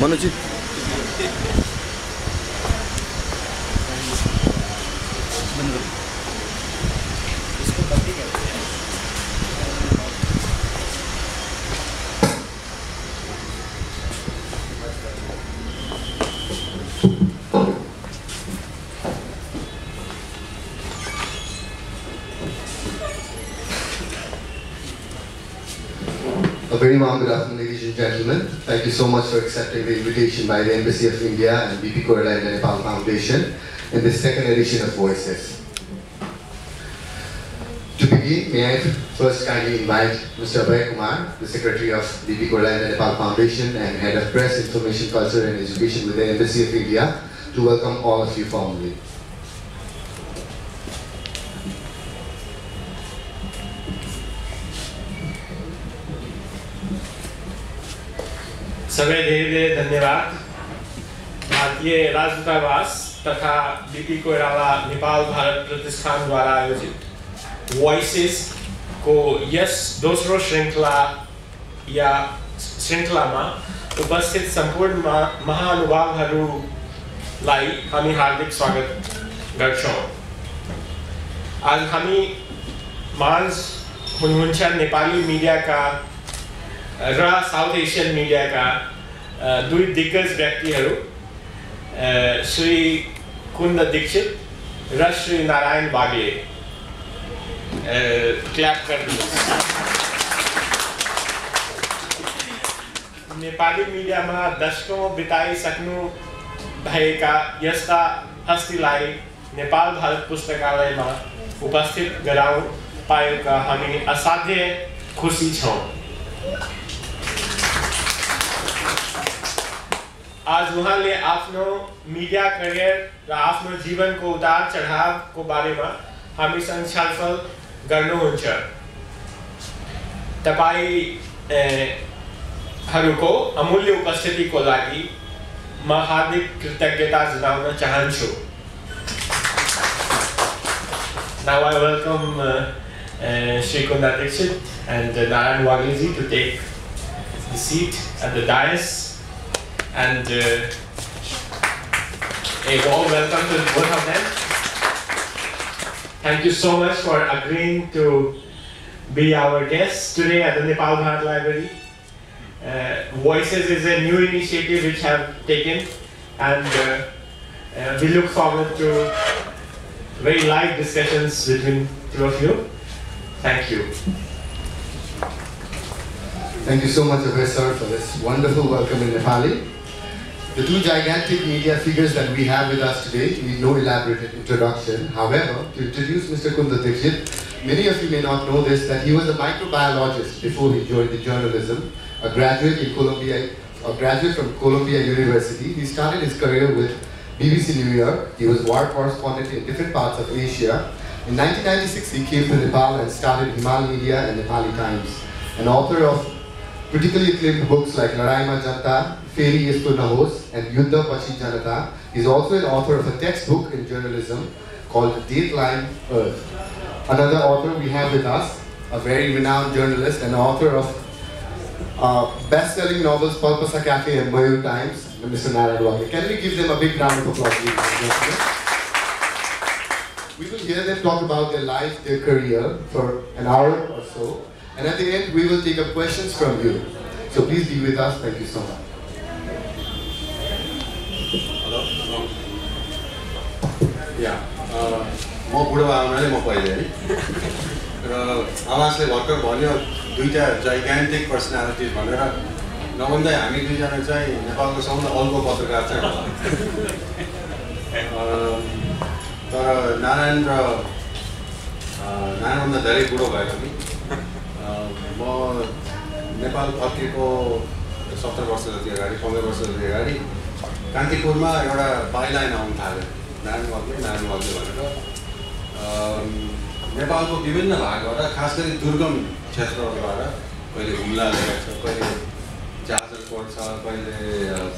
मनोजी A very warm good afternoon, ladies and gentlemen. Thank you so much for accepting the invitation by the Embassy of India and BP Koirala India Nepal Foundation in this second edition of Voices. To begin, may I first kindly invite Mr. Abhay Kumar, the Secretary of BP Koirala India Nepal Foundation and Head of Press, Information, Culture and Education with the Embassy of India, to welcome all of you formally. सबै धेरै धन्यवाद। भारतीय राजदूतावास तथा BP Koirala Nepal Bharat प्रतिष्ठान द्वारा आयोजित voices को यस दोस्रो श्रृंखलामा उपस्थित सम्पूर्ण महानुभावहरूलाई हामी हार्दिक स्वागत गर्छौं। आज हामी माझ हुनुहुन्छ नेपाली मिडियाका र साउथ एशियन मिडियाका दुई दिग्गज व्यक्तिहरू श्री कुन्द दीक्षित र श्री नारायण वाग्ले। क्ल्याप गर्नुहोस्। नेपाली मिडियामा दशकौं बिताइसक्नु भएका यस्ता हस्तीलाई नेपाल भारत पुस्तकालयमा उपस्थित गराउन पाएका हामी असाध्य खुसी छौं। आज उहाँले आफ्नो मिडिया करियर र आफ्नो जीवनको उतार चढावको बारेमा हामीसँग छलफल गर्नुहुन्छ। तपाईहरुको अमूल्य उपस्थितिको लागि म हार्दिक कृतज्ञता जनाउन चाहन्छु। Now I welcome Shri Kunda Dixit and Narayan Wagle to take the seat at the dais. And a warm welcome to both of them. Thank you so much for agreeing to be our guests today at the Nepal Bharat Library. Voices is a new initiative which have taken, and we look forward to very live discussions between two of you. Thank you. Thank you so much, Abhay sir, for this wonderful welcome in Nepali. The two gigantic media figures that we have with us today need no elaborate introduction. However, to introduce Mr. Kunda Dixit, many of you may not know this, that he was a microbiologist before he joined the journalism, a graduate from Columbia University. He started his career with BBC New York. He was war correspondent in different parts of Asia. In 1996, he came to Nepal and started Himal Media and Nepali Times, an author of critically acclaimed books like Ladaima Janta, Feri Yesto Nahos, and Yuddha Pachi Janata. He's also an author of a textbook in journalism called Dateline Earth. Another author we have with us, a very renowned journalist and author of best-selling novels Palpasa Cafe and Mayur Times, Mr. Narayan Wagle. Can we give them a big round of applause, ladies and gentlemen? We will hear them talk about their life, their career for an hour or so. And at the end, we will take up questions from you. So please be with us. Thank you so much. Hello. Yeah. म बुढो आउनाले म पहिले है र आवाजले भर्खर भन्यो दुईटा जाइग्यान्टिक पर्सनालिटिज भनेर नभन्दै हामी दुईजना चाहिँ नेपालको सबभन्दा अल्गो पत्रकार चाहिँ होला तर नारायणभन्दा धेरै बुढो भयो नि म नेपाल फर्केको 17 वर्ष जति अगाडि 15 वर्ष जति अगाडि कान्तिपुरमा एउटा बाइलाइन आउनु थाल्यो नारायण वाग्ले भनेर नेपालको विभिन्न भागबाट खास गरी दुर्गम क्षेत्रबाट कहिले हुम्ला छ कहिले जाजरकोट छ कहिले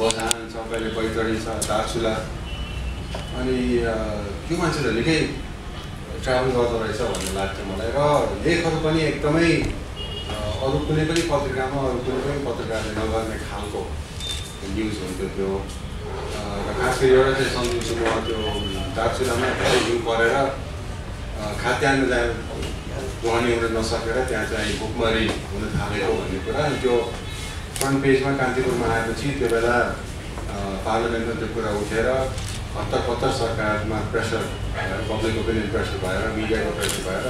बझाङ छ कहिले बैतडी छ दार्चुला अनि त्यो मान्छेले निकै ट्राभल गर्दो रहेछ भन्ने लाग्थ्यो मलाई र लेखहरू पनि एकदमै अरू कुनै पनि पत्रिकामा अरू कुनै पनि पत्रकारले नगर्ने खालको न्युज हुन्थ्यो त्यो र खास गरी एउटा चाहिँ सम्झिन्छु म त्यो दार्चुलामा धेरै हिउँ परेर खाद्यान्न जहाँ ध्वनि हुन नसकेर त्यहाँ चाहिँ भुकमरी हुन थालेको भन्ने कुरा अनि त्यो फ्रन्ट पेजमा कान्तिपुरमा आएपछि त्यो बेला पार्लियामेन्टमा त्यो कुरा उठेर हत्तर सरकारमा प्रेसर पब्लिकको पनि प्रेसर भएर मिडियाको प्रेसर भएर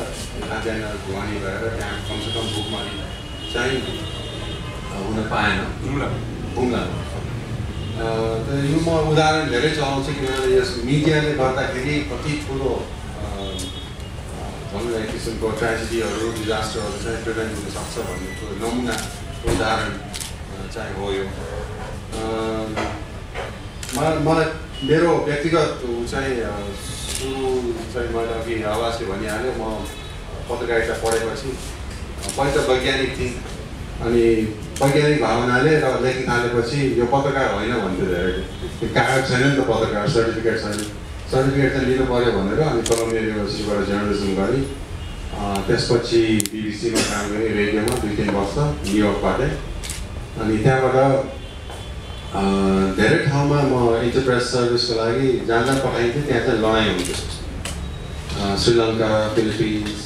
खाद्यान्न ध्वनि भएर त्यहाँ कमसेकम भुकमरी चाहिँ हुन पाएन बुङ्ला यो म उदाहरण धेरै चलाउँछु किनभने यस मिडियाले गर्दाखेरि कति ठुलो भनौँ न एक किसिमको ट्रेजेडीहरू डिजास्टरहरू चाहिँ प्रिभेन्ट हुनसक्छ भन्ने कुरो नमुना उदाहरण चाहिँ हो यो मलाई मेरो व्यक्तिगत चाहिँ सुरु चाहिँ मैले अघि आवाजले भनिहाल्यो म पत्रकारिता पढेपछि पहिला त वैज्ञानिक थिएँ अनि वैज्ञानिक भावनाले र लेख्न थालेपछि यो पत्रकार होइन भन्थ्यो धेरै कागज छैन नि त पत्रकार सर्टिफिकेट छैन सर्टिफिकेट चाहिँ लिनु पऱ्यो भनेर अनि कलम्बिया युनिभर्सिटीबाट जर्नलिजम गरेँ त्यसपछि बिबिसीमा काम गरेँ रेडियोमा 2-3 वर्ष न्युयोर्कबाटै अनि त्यहाँबाट धेरै ठाउँमा म इन्टरप्रेस सर्भिसको लागि जहाँ जहाँ पठाइन्थेँ त्यहाँ चाहिँ लडाइँ हुन्थ्यो श्रीलङ्का फिलिपिन्स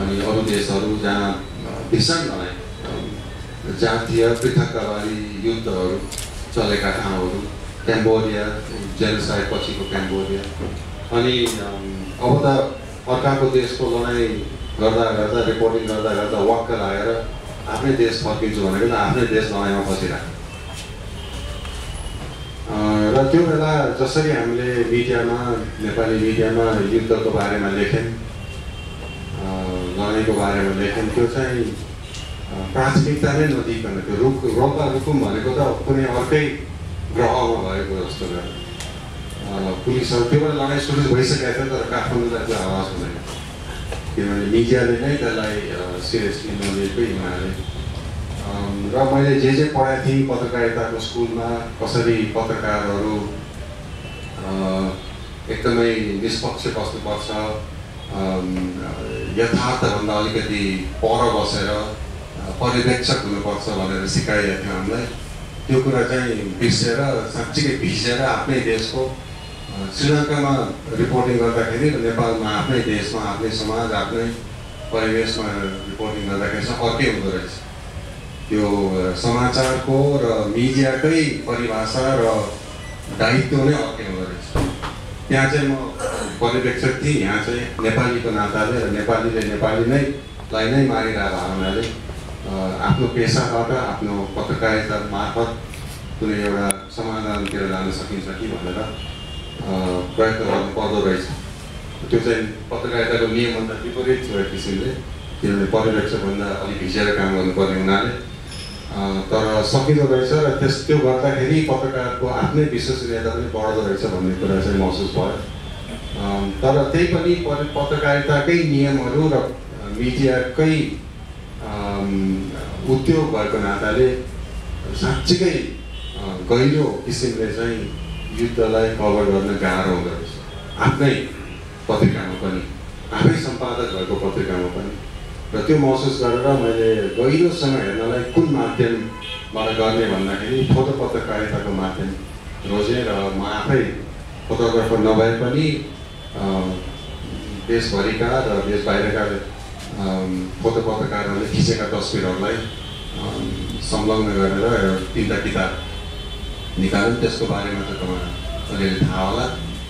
अनि अरू देशहरू जहाँ भीषण लडाइँ जातीय पृथकतावादी युद्धहरू चलेका ठाउँहरू क्याम्बोडिया जेनोसाइड पछिको क्याम्बोडिया अनि अब त अर्काको देशको लडाइँ गर्दा गर्दा रिपोर्टिङ गर्दा गर्दा वाक्क लागेर आफ्नै देश फर्किन्छु भनेको त आफ्नै देश लडाइँमा फसिरहेको र त्यो बेला जसरी हामीले मिडियामा नेपाली मिडियामा युद्धको बारेमा लेख्यौँ लडाइँको बारेमा लेख्यौँ त्यो चाहिँ प्राथमिकता नै नदिकन त्यो रोका रुकुम भनेको त कुनै अर्कै ग्रहमा भएको जस्तो भयो पुलिसहरू त्यो बेला लडाइँ सुरु भइसकेको थियो तर काठमाडौँलाई त्यो आवाज हुँदैन किनभने मिडियाले नै त्यसलाई सिरियसली नलिएकै हुनाले र मैले जे पढाएको थिएँ पत्रकारिताको स्कुलमा कसरी पत्रकारहरू एकदमै निष्पक्ष बस्नुपर्छ यथार्थभन्दा अलिकति पर बसेर पर्यवेक्षक हुनुपर्छ भनेर सिकाइएको थियो हामीलाई त्यो कुरा चाहिँ बिर्सेर साँच्चीकै भिजेर आफ्नै देशको श्रीलङ्कामा रिपोर्टिङ गर्दाखेरि र नेपालमा आफ्नै देशमा आफ्नै समाज आफ्नै परिवेशमा रिपोर्टिङ गर्दाखेरि चाहिँ अर्कै हुँदो रहेछ त्यो समाचारको र मिडियाकै परिभाषा र दायित्व नै अर्कै हुँदो रहेछ त्यहाँ चाहिँ म पर्यवेक्षक थिएँ यहाँ चाहिँ नेपालीको नाताले र नेपालीले नेपाली नै लाई नै मारिरहेको भावनाले आफ्नो पेसाबाट आफ्नो पत्रकारिता मार्फत कुनै एउटा समाधानतिर जान सकिन्छ कि भनेर प्रयत्न गर्नु पर्दो रहेछ त्यो चाहिँ पत्रकारिताको नियमभन्दा विपरीत थियो एक किसिमले किनभने पर्यवेक्षकभन्दा अलिक भिजेर काम गर्नुपर्ने हुनाले तर सकिँदो रहेछ र त्यो गर्दाखेरि पत्रकारको आफ्नै विश्वसनीयता पनि बढ्दो रहेछ भन्ने कुरा चाहिँ महसुस भयो तर त्यही पनि पत्रकारिताकै नियमहरू र मिडियाकै उद्योग भएको नाताले साँच्चीकै गहिरो किसिमले चाहिँ युद्धलाई कभर गर्न गाह्रो हुँदो रहेछ आफ्नै पत्रिकामा पनि आफै सम्पादक भएको पत्रिकामा पनि र त्यो महसुस गरेर मैले गहिरोसँग हेर्नलाई कुन माध्यमबाट गर्ने भन्दाखेरि फोटो पत्रकारिताको माध्यम रोजेँ र म आफै फोटोग्राफर नभए पनि देशभरिका र देश बाहिरका फोटो पत्रकारहरूले खिचेका तस्बिरहरूलाई संलग्न गरेर 3टा किताब निकाल्यौँ त्यसको बारेमा त तपाईँलाई अलिअलि थाहा होला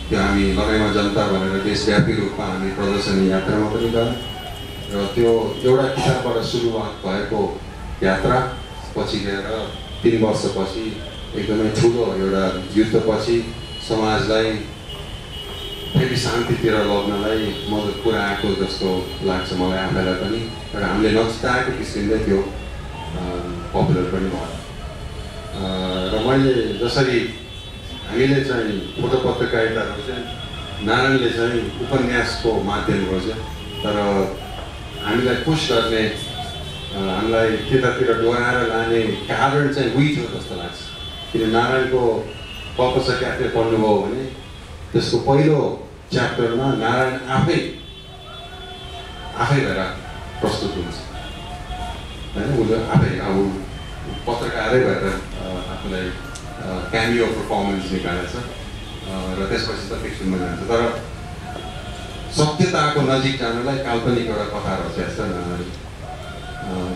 त्यो हामी लडाइँमा जनता भनेर देशव्यापी रूपमा हामी प्रदर्शनी यात्रामा पनि गयौँ र त्यो एउटा किताबबाट सुरुवात भएको यात्रा पछि गएर 3 वर्षपछि एकदमै ठुलो एउटा युद्धपछि समाजलाई फेरि शान्तितिर लग्नलाई मद्दत पुऱ्याएको जस्तो लाग्छ मलाई आफैलाई पनि र हामीले नचिताएको किसिमले त्यो पपुलर पनि भयो र मैले जसरी हामीले चाहिँ फोटो पत्रकारिता रोज्यौँ नारायणले चाहिँ उपन्यासको माध्यम रोज्यो तर हामीलाई पुस गर्ने हामीलाई त्यतातिर डोराएर लाने कारण चाहिँ उही थियो जस्तो लाग्छ किन नारायणको पपसके आफै पढ्नुभयो भने त्यसको पहिलो च्याप्टरमा नारायण आफै भएर प्रस्तुत हुन्छ होइन उसले आफै अब पत्रकारै भएर आफूलाई क्यामियो पर्फर्मेन्स निकालेको छ र त्यसपछि त फिक्सनमा जान्छ। तर सत्यताको नजिक जानलाई काल्पनिक एउटा कथा रचेको छ।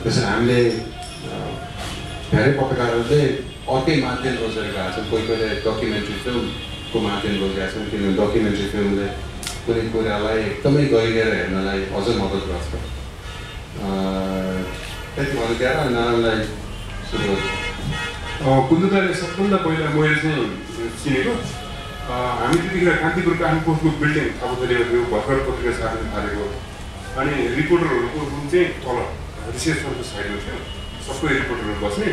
त्यसरी हामीले धेरै पत्रकारहरूले अर्कै माध्यम रोजेर गएको छन्। कोही कोहीले डकुमेन्ट्री फिल्मको माध्यम रोजेका छन्, किनभने डकुमेन्ट्री फिल्मले कुनै कुरालाई एकदमै गहिरेर हेर्नलाई अझ मद्दत गर्छ। त्यति भन्नु क्या नारायणलाई सुरु गर्छु। कुन्दुताले सबभन्दा पहिला मैले चाहिँ चिनेको हामी त्यतिखेर कान्तिपुर काठमाडौँको बिल्डिङ अब थियो, भर्खर पत्रिका छाप्न थालेको। अनि रिपोर्टरहरूको रुम चाहिँ तल रिसेप्सनको साइडमा थियो, सबै रिपोर्टरहरू बस्ने।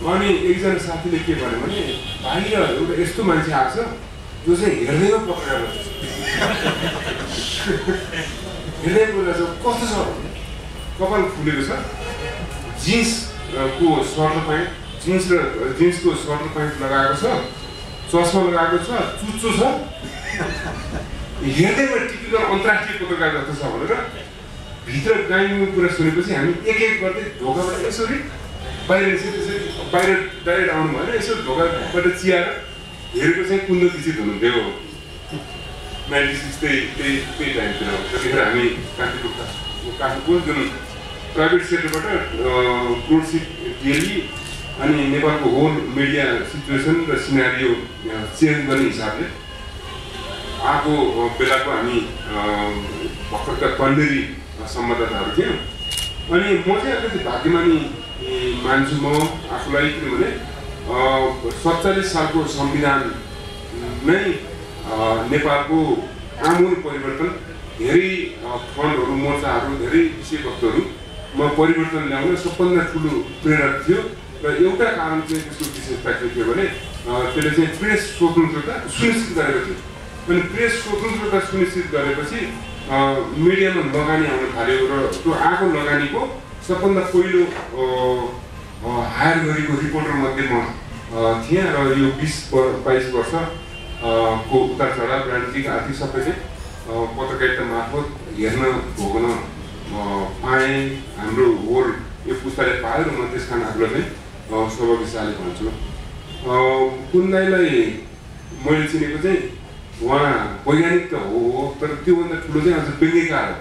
अनि एकजना साथीले के भन्यो भने बाहिर एउटा यस्तो मान्छे आएको छ जो चाहिँ हेर्दैमा पत्रकार गर्छ, हेर्दै बोलेको छ। कस्तो छ भने कपाल फुलेको छ, जिन्सको सर्ट प्यान्ट, जिन्सको सर्ट प्यान्ट लगाएको छ, चस्मा लगाएको छ, चुच्चो छ, हेर्दैमा टिपिकल अन्तर्राष्ट्रिय पत्रकार जस्तो छ भनेर भित्र गाइनुको कुरा सुनेपछि हामी एक एक गर्दै ढोकाबाट यसरी बाहिर डाइरेक्ट आउनु भएन, यसो ढोकाबाट चियाएर हेरेको चाहिँ कुन्द दीक्षित हुनुहुन्थ्यो। 96 त्यही टाइमतिर त्यतिखेर हामी काठमाडौँ जुन प्राइभेट सेक्टरबाट क्रोडसिप डेली अनि नेपालको होल मिडिया सिचुएसन र सिनारियो चेन्ज गर्ने हिसाबले आएको बेलाको हामी भर्खरका पण्डेरी संवाददाताहरू थियौँ। अनि म चाहिँ अलिकति भाग्यमानी मान्छु म आफूलाई, किनभने 47 सालको संविधान नै नेपालको आमूल परिवर्तन, धेरै फ्रन्टहरू, मोर्चाहरू, धेरै विषयवस्तुहरूमा परिवर्तन ल्याउन सबभन्दा ठुलो प्रेरक थियो। र एउटा कारण चाहिँ त्यसको विशेषता के थियो भने त्यसले चाहिँ प्रेस स्वतन्त्रता सुनिश्चित गरेको थियो। अनि प्रेस स्वतन्त्रता सुनिश्चित गरेपछि मिडियामा लगानी आउन थाल्यो र त्यो आएको लगानीको सबभन्दा पहिलो हायर गरेको रिपोर्टर मध्ये म थिएँ। र यो 20-22 वर्ष को उतार चढाव राजनीतिक आर्थिक सबै चाहिँ पत्रकारिता मार्फत हेर्न भोग्न पाएँ। हाम्रो होल यो पुस्ताले पायो र म त्यस कारण आफूलाई चाहिँ सौभाग्यशाली भन्छु। कुन्दाईलाई मैले चिनेको चाहिँ उहाँ वैज्ञानिक त हो, तर त्योभन्दा ठुलो चाहिँ अझ व्यङ्ग्यकार हो।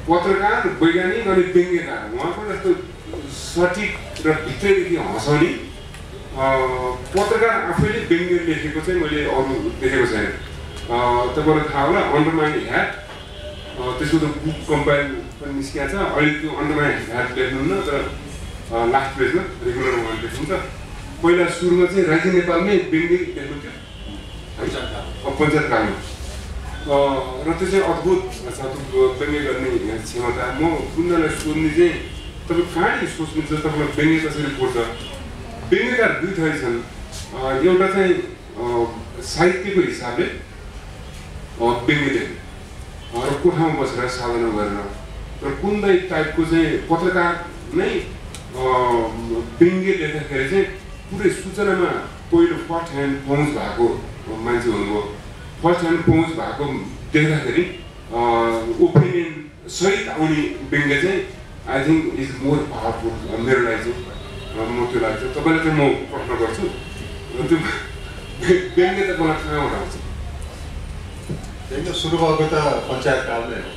पत्रकार, वैज्ञानिक अनि व्यङ्ग्यकार। उहाँको जस्तो सठिक र भित्रैदेखि हँसाउने पत्रकार आफैले व्यङ्ग्य लेखेको चाहिँ मैले अरू देखेको छैन। तपाईँलाई थाहा होला अन्डर माइ ह्याट, त्यसको त बुक कम्पाइल पनि निस्किएको छ। अहिले त्यो अन्डर माइ ह्याट लेख्नुहुन्न, तर लास्ट पेजमा रेगुलर उहाँले लेख्नुहुन्छ। पहिला सुरुमा चाहिँ राइजिङ नेपालमै व्यङ्ग्य लेख्नुहुन्थ्यो पञ्चायतकालमा, र त्यो चाहिँ अद्भुत व्यङ्ग्य गर्ने क्षमता। म कुन्दालाई सोध्ने चाहिँ तपाईँ कहाँनिर सोच्नुहुन्छ तपाईँलाई व्यङ्ग्य कसरी पर्छ? व्यङ्ग्यकार दुई थरी छन्। एउटा चाहिँ साहित्यको हिसाबले व्यङ्ग्य लेख्ने र कोठामा बसेर साधना गरेर, र कुन्दै टाइपको चाहिँ पत्रकार नै व्यङ्ग्य लेख्दाखेरि चाहिँ पुरै सूचनामा पहिलो फर्स्ट ह्यान्ड पहुँच भएको मान्छे हुनुभयो। फर्स्ट ह्यान्ड पहुँच भएको देख्दाखेरि ओपिनियन सहित आउने व्यङ्ग्य चाहिँ I think is more powerful मेरो लागि चाहिँ। म त्यो लाग्छ। तपाईँलाई चाहिँ म प्रश्न गर्छु, त्यो व्यङ्ग्य त मलाई कहाँबाट आउँछ? व्यङ्ग्य सुरु भएको त पञ्चायतकालमै हो।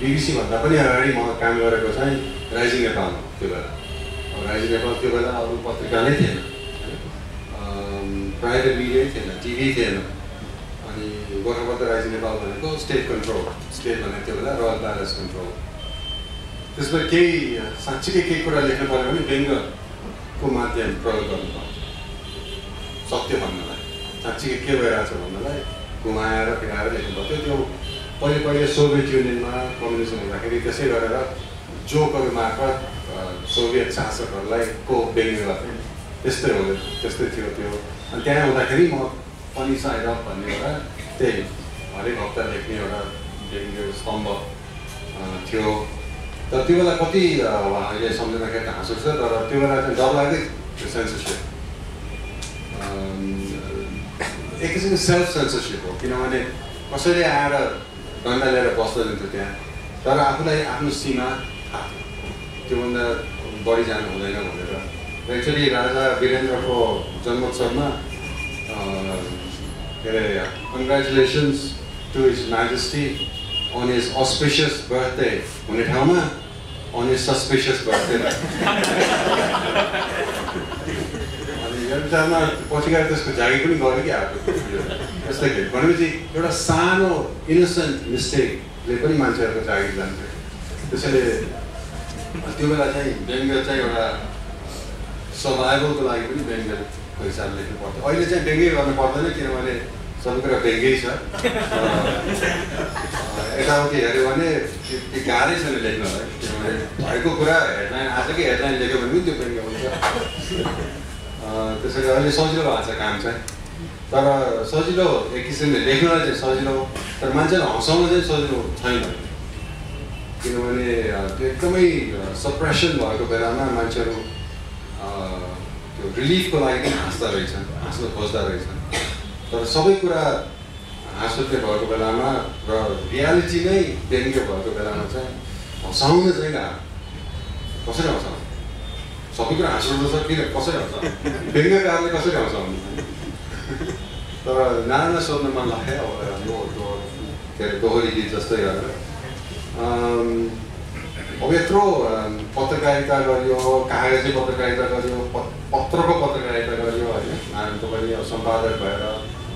BBC भन्दा पनि अगाडि म काम गरेको चाहिँ राइजिङ नेपालमा। त्यो बेला राइजिङ नेपाल त्यो बेला अरू पत्रिका नै थिएन, प्राइभेट मिडिया थिएन, टिभी थिएन। अनि गोर्खापत्र राइजिङ नेपाल भनेको स्टेट कन्ट्रोल, स्टेट भनेको त्यो बेला रोयल प्यालेस कन्ट्रोल। त्यसमा केही साँच्चीकै केही कुरा लेख्नु पऱ्यो भने व्यङ्ग्यको माध्यम प्रयोग गर्नु पर्छ। सत्य भन्नलाई, साँच्चीकै के भइरहेछ भन्नलाई घुमाएर फिराएर लेख्नु पर्थ्यो। त्यो पहिले सोभियत युनियनमा कम्युनिजम हुँदाखेरि त्यसै गरेर जोकहरू मार्फत सोभियत शासकहरूलाई को व्यङ्ग्य गर्थ्यो, त्यस्तै हो, त्यस्तै थियो त्यो। अनि त्यहाँ हुँदाखेरि म पनि साइड अप भन्ने एउटा त्यही हरेक हप्ता लेख्ने एउटा व्यङ्ग्य स्तम्भ थियो। तर त्यो बेला कति अहिले सम्झँदाखेरि हाँस उठ्छ, तर त्यो बेला चाहिँ डर लाग्दै थियो सेन्सरसिप। एक किसिमको सेल्फ सेन्सरसिप हो, किनभने कसैले आएर डन्डा लिएर बस्न दिन्थ्यो त्यहाँ, तर आफूलाई आफ्नो सीमा थाहा थियो, त्योभन्दा बढी जानु हुँदैन भनेर एक्चुअली राजा वीरेन्द्रको जन्मोत्सवमा के अरे congratulations to his majesty on his auspicious birthday हुने ठाउँमा अन हिज सस्पिसियस बर्थडे अनि एउटामा पछि गएर त्यसको जागिर पनि गऱ्यो कि आएको यस्तै के भनेपछि एउटा सानो इनोसेन्ट मिस्टेकले पनि मान्छेहरूको जागिर जान्छ त्यसैले त्यो बेला चाहिँ व्यङ्ग्य चाहिँ एउटा सर्भाइभलको लागि पनि व्यङ्ग्यको हिसाबले लेख्नु पर्छ अहिले चाहिँ व्यङ्ग्य गर्नु पर्दैन किनभने सबै कुरा व्यङ्ग्यै छ यताउति हेऱ्यो भने त्यो गाह्रै छैन लेख्नलाई किनभने भएको कुरा हेडलाइन आजकै हेडलाइन लेख्यो भने पनि त्यो व्यङ्ग्य हुन्छ त्यसैले अहिले सजिलो भएको छ काम चाहिँ तर सजिलो एक किसिमले लेख्नलाई चाहिँ सजिलो तर मान्छेलाई हँसाउन चाहिँ सजिलो छैन किनभने त्यो एकदमै सप्रेसन भएको बेलामा मान्छेहरू त्यो रिलिफको लागि पनि हाँस्दा रहेछन् हाँस्न खोज्दा रहेछन् तर सबै कुरा हाँसोट्ने भएको बेलामा र रियालिटी नै व्यङ्ग्य भएको बेलामा चाहिँ हँसाउन चाहिँ गाह्रो कसरी हँसाउनु सबै कुरा हाँस्नु छ किन कसरी हँसाउनु व्यङ्ग्यकारले कसरी हँसाउनु तर नाना सोध्न मन लाग्यो अब के अरे दोहोरी गीत जस्तै गरेर अब यत्रो पत्रकारिता गरियो कागजी पत्रकारिता गरियो पत्रको पत्रकारिता गरियो होइन नारायणको पनि सम्पादक भएर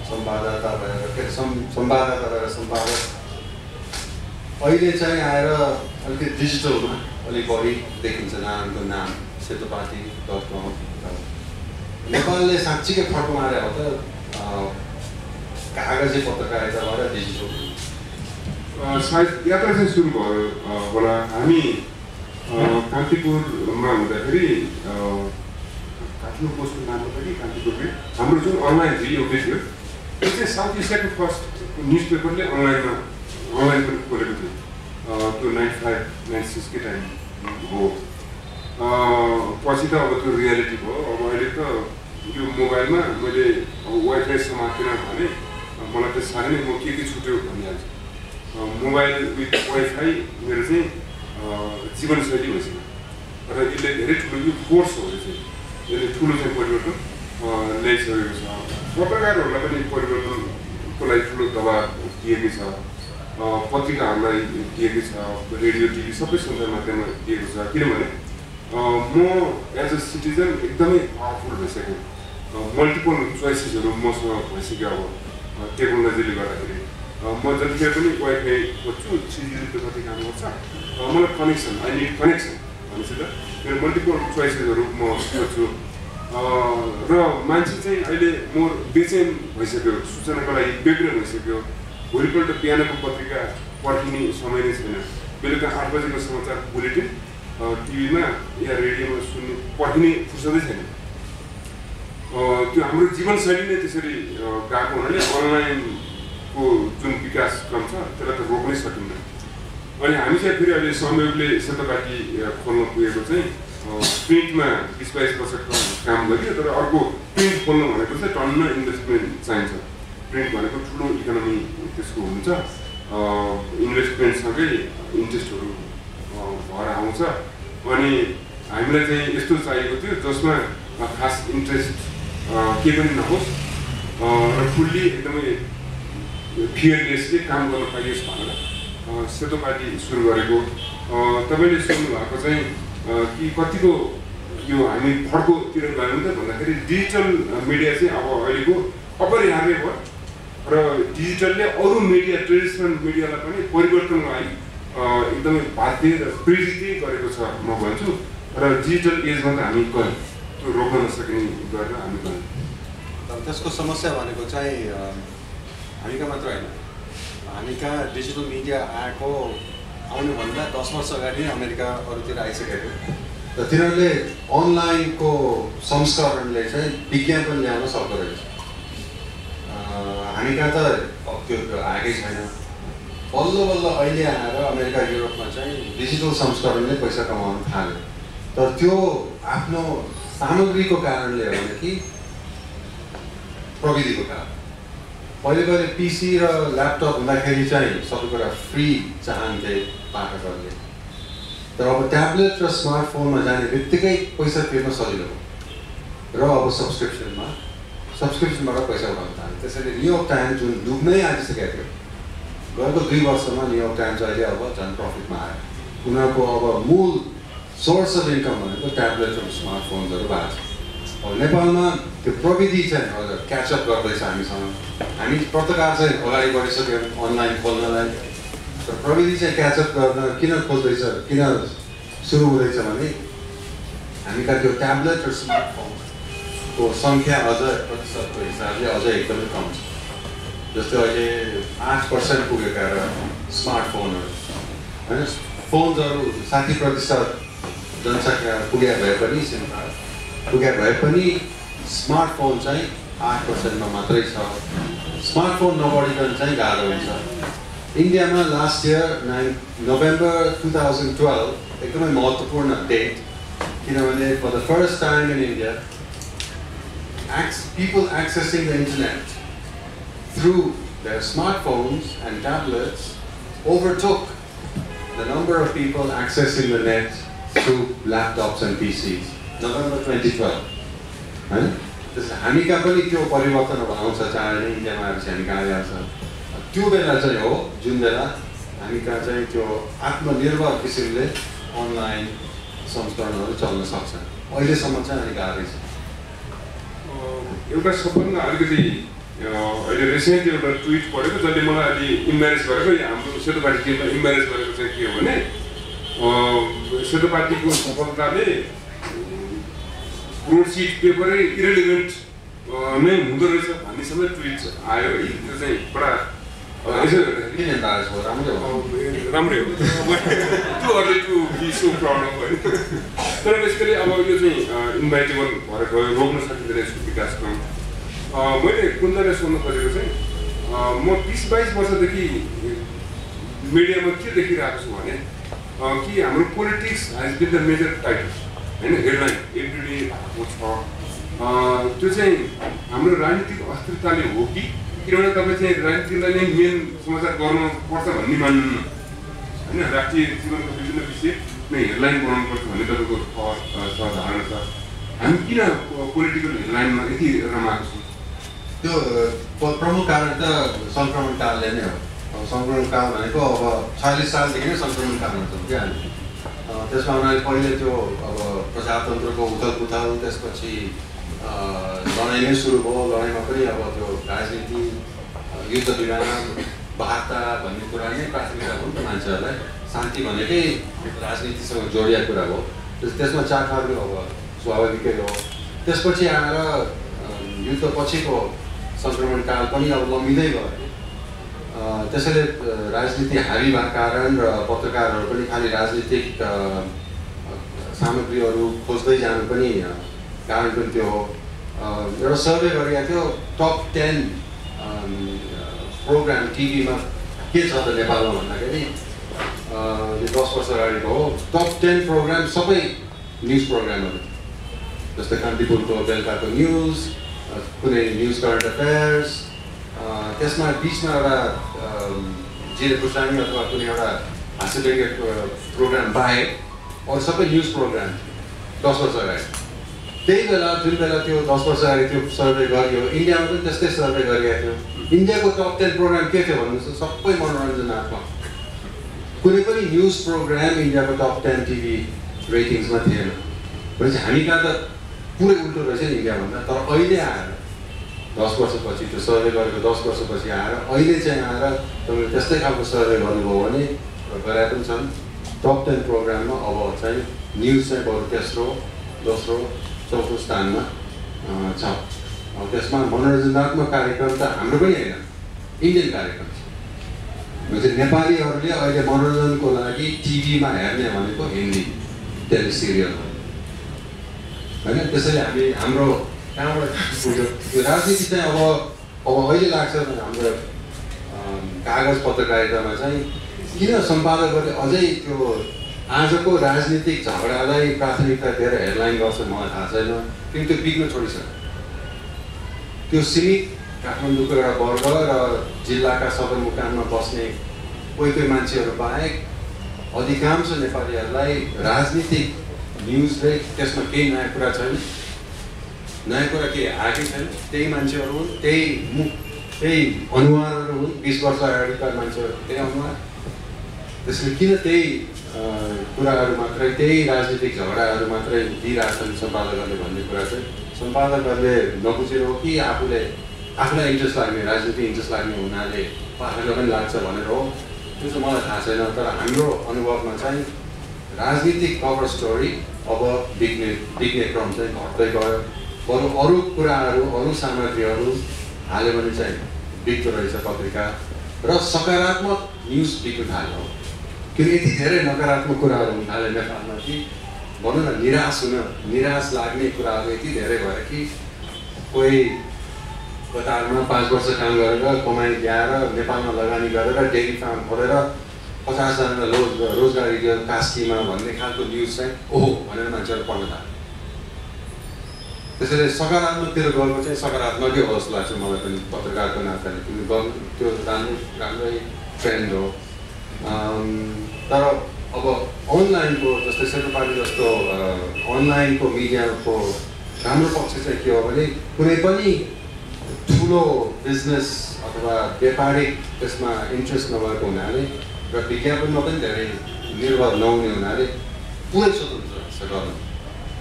संवाददाता भएर के संवाददाता भएर सम्पादक अहिले चाहिँ आएर अलिकति डिजिटलमा अलिक बढी देखिन्छ नारायणको नाम सेतोपाटी.com नेपालले साँच्चीकै फर्को मारे हो त कागजी पत्रकारिताबाट डिजिटल सायद यात्रा चाहिँ सुरु भयो होला हामी कान्तिपुरमा हुँदाखेरि काठमाडौँ पोस्टको नाम हो कि कान्तिपुरमै हाम्रो जुन अनलाइन थियो थियो त्यो चाहिँ साउथ एसियाको फर्स्ट न्युज पेपरले अनलाइन पनि खोलेको थियो त्यो 95-96 टाइम हो पछि त अब त्यो रियालिटी भयो अब अहिले त यो मोबाइलमा मैले अब वाइफाई समातेन भने मलाई त साह्रै नै म के छुट्यो भनिहाल्छु मोबाइल विथ वाइफाई मेरो चाहिँ जीवनशैली भइसक्यो र यसले धेरै ठुलो यो कोर्स हो यो चाहिँ यसले ठुलो चाहिँ परिवर्तन ल्याइसकेको छ पत्रकारहरूलाई पनि परिवर्तनको लागि ठुलो दबाब दिएकै छ पत्रिकाहरूलाई दिएकै छ रेडियो टिभी सबै सञ्चार माध्यममा दिएको छ किनभने म एज अ सिटिजन एकदमै पावरफुल भइसक्यो मल्टिपल चोइसेसहरू मसँग भइसक्यो अब टेक्नोलोजीले गर्दाखेरि म जतिखेर पनि वाइफाई खोज्छु 3G कति काम गर्छ मलाई कनेक्सन आई निड कनेक्सन भनेपछि त मेरो मल्टिपल चोइसेसहरू म खोज्छु र मान्छे चाहिँ अहिले मोर बेचैन भइसक्यो सूचनाको लागि बेग्रेन भइसक्यो भोलिपल्ट बिहानको पत्रिका पढ्ने समय नै छैन बेलुका 8 बजेको समाचार बुलेटिन टिभीमा या रेडियोमा सुन्नु पढ्ने फुर्सदै छैन त्यो हाम्रो जीवनशैली नै त्यसरी गएको हुनाले अनलाइनको जुन विकास क्रम छ त्यसलाई त रोक्नै सकिन्न अनि हामी चाहिँ फेरि अहिले संयोगले सेतोपाटी खोल्न पुगेको चाहिँ प्रिन्टमा 20-22 वर्षको काम गरियो तर अर्को प्रिन्ट खोल्नु भनेको चाहिँ टन्न इन्भेस्टमेन्ट चाहिन्छ प्रिन्ट भनेको ठुलो इकोनोमी त्यसको हुन्छ इन्भेस्टमेन्टसँगै इन्ट्रेस्टहरू भएर आउँछ अनि हामीलाई चाहिँ यस्तो चाहिएको थियो जसमा खास इन्ट्रेस्ट के पनि नहोस् र फुल्ली एकदमै फियरलेसले काम गर्न पाइयोस् भनेर सेतोपाटी सुरु गरेको तपाईँले सुन्नु भएको चाहिँ कि कतिको यो हामी फड्कोतिर गयौँ त भन्दाखेरि डिजिटल मिडिया चाहिँ अब अहिलेको अपरिहार्य भयो र डिजिटलले अरू मिडिया ट्रेडिसनल मिडियालाई पनि परिवर्तनको लागि एकदमै बाध्य र प्रेरित गरेको छ म भन्छु र डिजिटल एजमा त हामी गयौँ त्यो रोक्न नसक्ने गरेर हामी गयौँ त्यसको समस्या भनेको चाहिँ हामी कहाँ मात्र होइन हामी कहाँ डिजिटल मिडिया आएको आउनुभन्दा 10 वर्ष अगाडि नै अमेरिका अरूतिर आइसकेको र तिनीहरूले अनलाइनको संस्करणले चाहिँ विज्ञापन ल्याउन सक्दो रहेछ हामी कहाँ त त्यो आएकै छैन बल्ल बल्ल अहिले आएर अमेरिका युरोपमा चाहिँ डिजिटल संस्करणले पैसा कमाउन थाल्यो तर त्यो आफ्नो सामग्रीको कारणले हो भने कि प्रविधिको कारण पहिले पिसी र ल्यापटप हुँदाखेरि चाहिँ सबै कुरा फ्री चाहन्थे पाठकहरूले तर अब ट्याब्लेट र स्मार्टफोनमा जाने बित्तिकै पैसा तिर्न सजिलो हो र अब सब्सक्रिप्सनबाट पैसा उठाउन थाल्यो। त्यसैले न्युयोर्क टाइम्स जुन डुब्नै आइसकेको थियो, गएको 2 वर्षमा न्युयोर्क टाइम्स अहिले अब झन् प्रफिटमा आयो। उनीहरूको अब मूल सोर्स अफ इन्कम भनेको ट्याब्लेट र स्मार्टफोन्सहरू भएको छ। अब नेपालमा त्यो प्रविधि चाहिँ हजुर क्याचअप गर्दैछ हामीसँग। हामी पत्रकार चाहिँ अगाडि बढिसक्यौँ अनलाइन खोल्नलाई, तर प्रविधि चाहिँ क्याचअप गर्न किन खोज्दैछ, किन सुरु हुँदैछ भने हामीका त्यो ट्याब्लेट र स्मार्टफोनको सङ्ख्या अझ प्रतिशतको हिसाबले अझ एकदमै कम छ। जस्तै अहिले 8% पुगेका स्मार्टफोनहरू होइन, फोन्सहरू 60% जनसङ्ख्या पुगे भए पनि स्मार्टफोन चाहिँ 8%मा मात्रै छ। स्मार्टफोन नबढिकन चाहिँ गाह्रो हुन्छ। इन्डियामा लास्ट इयर नोभेम्बर 2012 एकदमै महत्त्वपूर्ण डेट, किनभने for the first time in India people accessing the internet through their smartphones and tablets overtook the number of people accessing the net through laptops and PCs. November 2012. होइन, त्यसै हामी कहाँ पनि त्यो परिवर्तनहरू आउँछ चाँडै नै। इन्डियामा आएपछि हामी कहाँ आउँछ त्यो बेला चाहिँ हो जुन बेला हामी कहाँ चाहिँ त्यो आत्मनिर्भर किसिमले अनलाइन संस्करणहरू चल्न सक्छ। अहिलेसम्म चाहिँ अलिक गाह्रै छ। एउटा सबभन्दा अलिकति अहिले रिसेन्ट एउटा ट्विट पढेको जसले मलाई अलि इम्बेरेस गरेको, हाम्रो सेतो पार्टी टिममा इम्बेरेस गरेको चाहिँ के हो भने सेतो पार्टीको सफलताले ब्रोडसिट पेपरै इरेलिभेन्ट नै हुँदो रहेछ भन्ने सबै ट्विट आयो है। त्यो चाहिँ बडा राम्रै हो त्यो early to be so proud of होइन। तर बेसिकली अब यो चाहिँ इन्भाइटेबल भएर गयो, रोक्न सकिँदैन यसको विकासमा। मैले कुन्दले सोध्न खोजेको चाहिँ म 20-22 वर्षदेखि मिडियामा के देखिरहेको छु भने कि हाम्रो politics has been the major title होइन, हेडलाइन एभ्रिडे भएको छ। त्यो चाहिँ हाम्रो राजनीतिक अस्थिरताले हो कि किनभने तपाईँ चाहिँ राजनीतिलाई नै मेन समाचार गर्नुपर्छ भन्ने मान्नु होइन, राष्ट्रिय जीवनको विभिन्न विषय नै हेडलाइन बनाउनुपर्छ भन्ने तपाईँको धारणा छ। हामी किन पोलिटिकल हेडलाइनमा यति रमाएको छौँ? त्यो प्रमुख कारण त सङ्क्रमणकालले नै हो। अब सङ्क्रमणकाल भनेको अब 40 सालदेखि नै सङ्क्रमणकाल हुन्छ क्या। त्यसमा उनीहरूले पहिले त्यो अब प्रजातन्त्रको उथलपुथल, त्यसपछि लडाइँ नै सुरु भयो। लडाइँमा पनि अब त्यो राजनीति, युद्ध विराम, वार्ता भन्ने कुरा नै प्राथमिकता हो नि त मान्छेहरूलाई। शान्ति भनेकै राजनीतिसँग जोडिएको कुरा हो। त्यसमा चाखहरू अब स्वाभाविकै हो। त्यसपछि आएर युद्ध पछिको सङ्क्रमणकाल पनि अब लम्बिँदै गयो। त्यसैले राजनीति हावी भएको कारण र पत्रकारहरू पनि खालि राजनीतिक सामग्रीहरू खोज्दै जानु पनि कारण पनि त्यो हो। एउटा सर्वे गरिएको थियो टप 10 प्रोग्राम टिभीमा के छ त नेपालमा भन्दाखेरि यो 10 वर्ष अगाडिको हो। टप 10 प्रोग्राम सबै न्युज प्रोग्रामहरू, जस्तै कान्तिपुरको बेलुकाको न्युज, कुनै न्युज करेन्ट अफेयर्स, त्यसमा बिचमा एउटा जिरे खुर्सानी अथवा कुनै एउटा हाँस्यव्यङ्ग्य प्रोग्राम बाहेक अरू सबै न्युज प्रोग्राम 10 वर्ष अगाडि। त्यही बेला जुन बेला त्यो 10 वर्ष अगाडि त्यो सर्वे गरियो, इन्डियामा पनि त्यस्तै सर्वे गरिएको थियो। इन्डियाको टप 10 प्रोग्राम के थियो भन्नुहोस् त? सबै मनोरञ्जनात्मक। कुनै पनि न्युज प्रोग्राम इन्डियाको टप 10 टिभी रेटिङ्समा थिएन। भनेपछि हामी कहाँ त पुरै उल्टो रहेछ नि इन्डियाभन्दा। तर अहिले आएर 10 वर्षपछि त्यो सर्वे गरेको 10 वर्षपछि आएर अहिले चाहिँ आएर तपाईँले त्यस्तै खालको सर्वे गर्नुभयो भने गरे पनि छन्। टप 10 प्रोग्राममा अब चाहिँ न्युज चाहिँ बरु तेस्रो, दोस्रो, चौथो स्थानमा छ। अब त्यसमा मनोरञ्जनात्मक कार्यक्रम त हाम्रो पनि होइन, इन्डियन कार्यक्रम छ। भनेपछि नेपालीहरूले अहिले मनोरञ्जनको लागि टिभीमा हेर्ने भनेको हिन्दी टेलिसिरियल होइन। त्यसैले हाम्रो कहाँबाट पुग्यो त्यो राजनीति चाहिँ अब अहिले लाग्छ हाम्रो कागज पत्रकारितामा चाहिँ किन सम्पादकहरूले अझै त्यो आजको राजनीतिक झगडालाई प्राथमिकता दिएर हेडलाइन गर्छ मलाई थाहा छैन। किन त्यो बिग्न छोडिसक्यो। त्यो सीमित काठमाडौँको एउटा वर्ग र जिल्लाका सदरमुकाममा बस्ने कोही मान्छेहरू बाहेक अधिकांश नेपालीहरूलाई राजनीतिक न्युजले त्यसमा केही नयाँ कुरा छैन। नयाँ कुरा केही आएकै छैन, त्यही मान्छेहरू हुन्, त्यही अनुहारहरू हुन्, 20 वर्ष अगाडिका मान्छेहरू त्यही अनुहार। त्यसले किन त्यही कुराहरू मात्रै, त्यही राजनीतिक झगडाहरू मात्रै दिइरहेछन् सम्पादकहरूले भन्ने कुरा चाहिँ सम्पादकहरूले नबुझेर हो कि आफूलाई इन्ट्रेस्ट लाग्ने, राजनीति इन्ट्रेस्ट लाग्ने हुनाले आफूलाई पनि लाग्छ भनेर हो, त्यो चाहिँ मलाई थाहा छैन। तर हाम्रो अनुभवमा चाहिँ राजनीतिक कभर स्टोरी अब बिग्ने क्रम चाहिँ घट्दै गयो। बरु अरू कुराहरू, अरू सामग्रीहरू हाल्यो भने चाहिँ बिग्दो रहेछ पत्रिका र सकारात्मक न्युज बिग्न थाल्यो। किन यति धेरै नकारात्मक कुराहरू हुन थाले नेपालमा कि भनौँ न निराश लाग्ने कुराहरू यति धेरै भयो कि कोही कतारमा 5 वर्ष काम गरेर कमाइ ल्याएर नेपालमा लगानी गरेर डेरी फार्म खोलेर 50 जना रोजगारी दियो कास्कीमा भन्ने खालको न्युज चाहिँ ओहो भनेर मान्छेहरू पढ्न थाल्यो। त्यसैले सकारात्मकतिर गएको चाहिँ सकारात्मकै हो जस्तो लाग्छ मलाई पनि पत्रकारको नाताले, किन गर्नु त्यो राम्रै ट्रेन्ड हो। तर अब अनलाइनको जस्तै सेतोपाटी जस्तो अनलाइनको मिडियाको राम्रो पक्ष चाहिँ के हो भने कुनै पनि ठुलो बिजनेस अथवा व्यापारिक त्यसमा इन्ट्रेस्ट नभएको हुनाले र विज्ञापनमा पनि धेरै निर्भर नहुने हुनाले पुरै स्वतन्त्र छ गर्नु,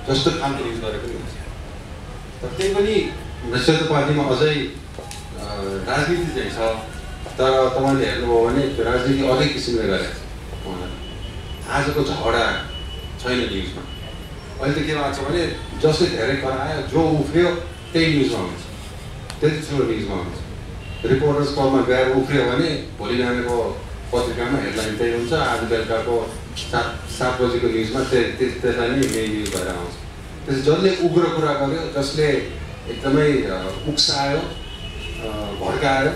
जस्तो खालको न्युज गरे पनि हुन्छ। तर त्यही पनि सेतोपाटीमा अझै राजनीति चाहिँ छ, तर तपाईँले हेर्नुभयो भने त्यो राजनीति अझै किसिमले गरेको छ। आजको झगडा छैन न्युजमा। अहिले त के भएको छ भने जसले धेरै करायो, जो उफ्रियो त्यही न्युजमा हुन्छ, त्यति ठुलो न्युजमा हुन्छ। रिपोर्टर्स क्लबमा गएर उफ्रियो भने भोलि बिहानको पत्रिकामा हेडलाइन त्यही हुन्छ, आज बेलुकाको 7 बजीको न्युजमा त्यसलाई नै मेन न्युज भएर आउँछ। त्यस जसले उग्र कुरा गर्यो, जसले एकदमै उक्सायो, भड्कायो,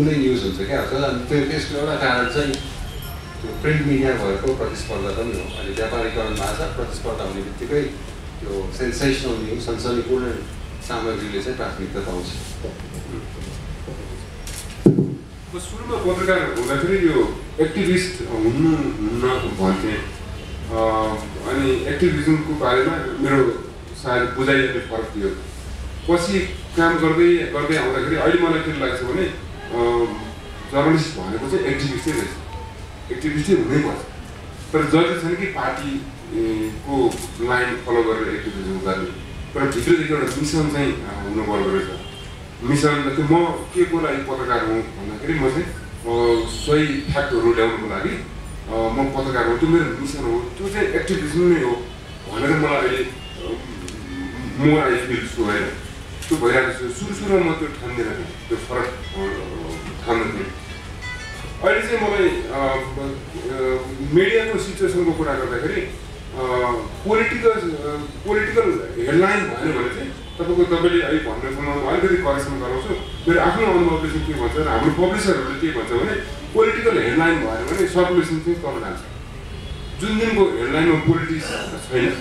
उनी न्युज हुन्छ क्या। त्यसको एउटा कारण चाहिँ त्यो प्रिन्ट मिडिया भएको प्रतिस्पर्धा पनि हो। अहिले व्यापारीकरण भएको छ, प्रतिस्पर्धा हुने बित्तिकै त्यो सेन्सेसनल न्युज, सनसनीपूर्ण सामग्रीले चाहिँ प्राथमिकता पाउँछ। सुरुमा पत्रकार हुँदाखेरि यो एक्टिभिस्ट हुन्न भन्थे, अनि एक्टिभिजमको बारेमा मेरो सायद बुझाइ अलिक फरक थियो। पछि काम गर्दै आउँदाखेरि अहिले मलाई के लाग्छ भने जर्नलिस्ट भनेको चाहिँ एक्टिभिस्टै रहेछ, एक्टिभिस्टै हुनैपर्छ। तर जरुरी छैन कि पार्टीको लाइन फलो गरेर एक्टिभिजम गर्ने, तर भित्रदेखि एउटा मिसन चाहिँ हुनुपर्दो रहेछ। मिसन जस्तै म के को लागि पत्रकार हुँ भन्दाखेरि म चाहिँ सही फ्याक्टहरू ल्याउनुको लागि म पत्रकार हो, त्यो मेरो मिसन हो, त्यो चाहिँ एक्टिभिजम नै हो भनेर मलाई अहिले म आई फिल छु होइन, त्यो भइरहेको छु। सुरुमा म त्यो ठान्दिनँ थिएँ, त्यो फरक ठान्दैथेँ। अहिले चाहिँ मलाई मिडियाको सिचुएसनको कुरा गर्दाखेरि पोलिटिकल हेडलाइन भएन भने चाहिँ तपाईँले अहिले भन्ने समयमा अलिकति करेक्सन गराउँछु। मेरो आफ्नो अनुभवले चाहिँ के भन्छ, हाम्रो पब्लिसरहरूले के भन्छ भने पोलिटिकल हेडलाइन भएन भने सर्कुलेसन चाहिँ तल जान्छ। जुन दिनको हेडलाइनमा पोलिटिक्स छैन,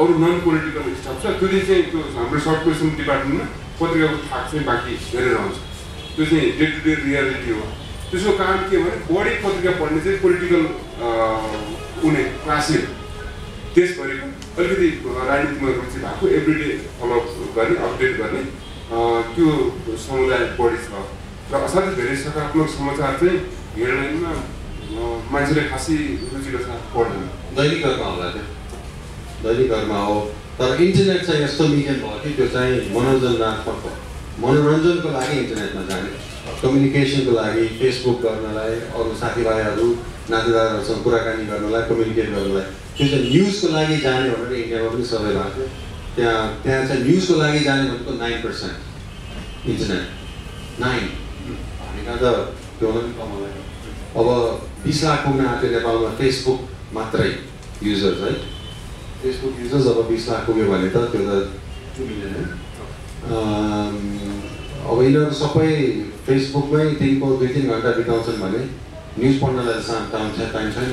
अरू नन पोलिटिकल स्टाफ छ, त्यो दिन चाहिँ त्यो हाम्रो सर्कुलेसन डिपार्टमेन्टमा पत्रिकाको थाक चाहिँ बाँकी हेरेर आउँछ। त्यो चाहिँ डे टु डे रियालिटी हो। त्यसको कारण के भने बढी पत्रिका पढ्ने चाहिँ पोलिटिकल उनी क्लासिक देशभरिको अलिकति राजनीतिमा रुचि भएको, एभ्रिडे फलोअप गर्ने, अपडेट गर्ने त्यो समुदाय बढी छ। र असाध्यै धेरै सकारात्मक समाचार चाहिँ हेडलाइनमा मान्छेले खासै रुचिको साथ पढ्दैन। दैनिकमा होला, त्यो दैनिकमा हो। तर इन्टरनेट चाहिँ यस्तो मिडियम भयो कि त्यो चाहिँ मनोरञ्जनात्मक हो, मनोरञ्जनको लागि इन्टरनेटमा जाने, कम्युनिकेसनको लागि फेसबुक गर्नलाई, अरू साथीभाइहरू नातेदारहरूसँग कुराकानी गर्नलाई, कम्युनिकेट गर्नलाई। त्यो चाहिँ न्युजको लागि जाने भनेर इन्डियामा पनि सबै भएको थियो। त्यहाँ चाहिँ न्युजको लागि जाने भनेको 9% इन्टरनेट, 9 भनेका त त्यो पनि कम होला। अब 20 लाख पुग्न आएको नेपालमा फेसबुक मात्रै युजर्स है, फेसबुक युजर्स अब 20 लाख पुग्यो भने त त्यो त 2 मिलियन है। अब यिनीहरू सबै फेसबुकमै दिनको 2-3 घन्टा बिताउँछन् भने न्युज पढ्नलाई त टाइम छैन।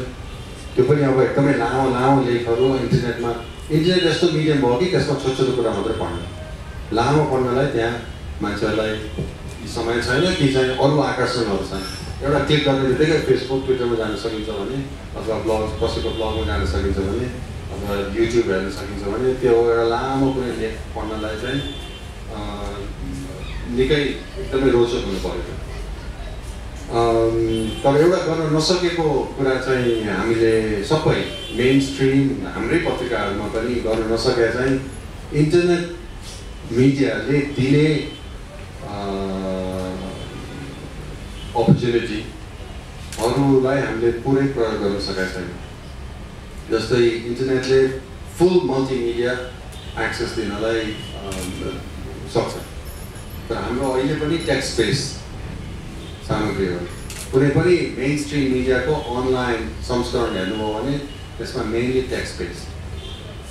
त्यो पनि अब एकदमै लामो लेखहरू इन्टरनेटमा। इन्टरनेट यस्तो मिडियम भयो कि त्यसमा छोटो कुरा मात्रै पढ्नु, लामो पढ्नलाई त्यहाँ मान्छेहरूलाई समय छैन कि चाहिँ अरू आकर्षणहरू छन्। एउटा क्लिक गर्ने बित्तिकै फेसबुक, ट्विटरमा जान सकिन्छ भने, अथवा ब्लग, कसैको ब्लगमा जान सकिन्छ भने, अथवा युट्युब हेर्न सकिन्छ भने त्यो एउटा लामो कुनै लेख पढ्नलाई चाहिँ निकै एकदमै रोचक हुनु पऱ्यो। तर एउटा गर्न नसकेको कुरा चाहिँ हामीले सबै मेन स्ट्रिम हाम्रै पत्रिकाहरूमा पनि गर्न नसकेका चाहिँ इन्टरनेट मिडियाले दिने अपर्च्युनिटीहरूलाई हामीले पुरै प्रयोग गर्न सकेका छैन। जस्तै इन्टरनेटले फुल मल्टिमिडिया एक्सेस दिनलाई सक्छ, तर हाम्रो अहिले पनि टेक्स्ट बेस सामग्रीहरू कुनै पनि मेन स्ट्रिम मिडियाको अनलाइन संस्करण हेर्नुभयो भने त्यसमा मेनली टेक्स्ट बेस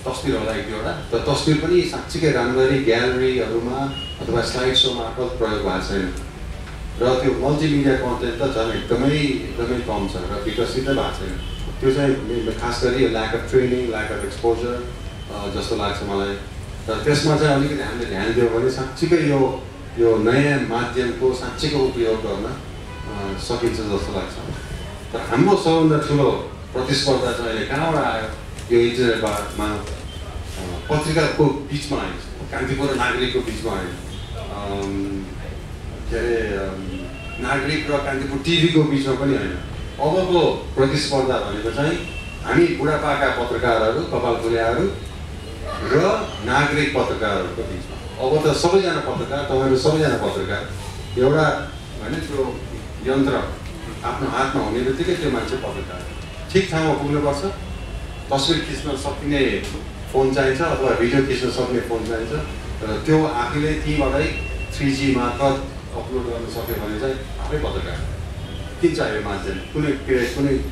तस्बिर होला एक दुईवटा, तर तस्बिर पनि साँच्चीकै राम्ररी ग्यालरीहरूमा अथवा स्लाइड सो मार्फत प्रयोग भएको छैन र त्यो मल्टिमिडिया कन्टेन्ट त झन् एकदमै कम छ र विकसित भएको छैन। त्यो चाहिँ खास गरी lack of training, lack of exposure जस्तो लाग्छ मलाई। र त्यसमा चाहिँ अलिकति हामीले ध्यान दियो भने साँच्चीकै यो नयाँ माध्यमको साँच्चीको उपयोग गर्न सकिन्छ जस्तो लाग्छ। तर हाम्रो सबभन्दा ठुलो प्रतिस्पर्धा चाहिँ अहिले कहाँबाट आयो? यो इन्टरनेटमा पत्रिकाको बिचमा आयो, कान्तिपुर र नागरिकको बिचमा आयो, के अरे नागरिक र कान्तिपुर टिभीको बिचमा पनि होइन। अबको प्रतिस्पर्धा भनेको चाहिँ हामी बुढापाका पत्रकारहरू, कपाल खुलेहरू र नागरिक पत्रकारहरूको बिचमा। अब त सबैजना पत्रकार, तपाईँहरू सबैजना पत्रकार, एउटा होइन त्यो यन्त्र आफ्नो हातमा हुने बित्तिकै त्यो मान्छे पत्रकार। ठिक ठाउँमा पुग्नुपर्छ, तस्बिर खिच्न सकिने फोन चाहिन्छ अथवा भिडियो खिच्न सक्ने फोन चाहिन्छ र त्यो आफैले त्यहीँबाटै 3G मार्फत अपलोड गर्न सक्यो भने चाहिँ आफै पत्रकार। किन चाहियो मान्छे?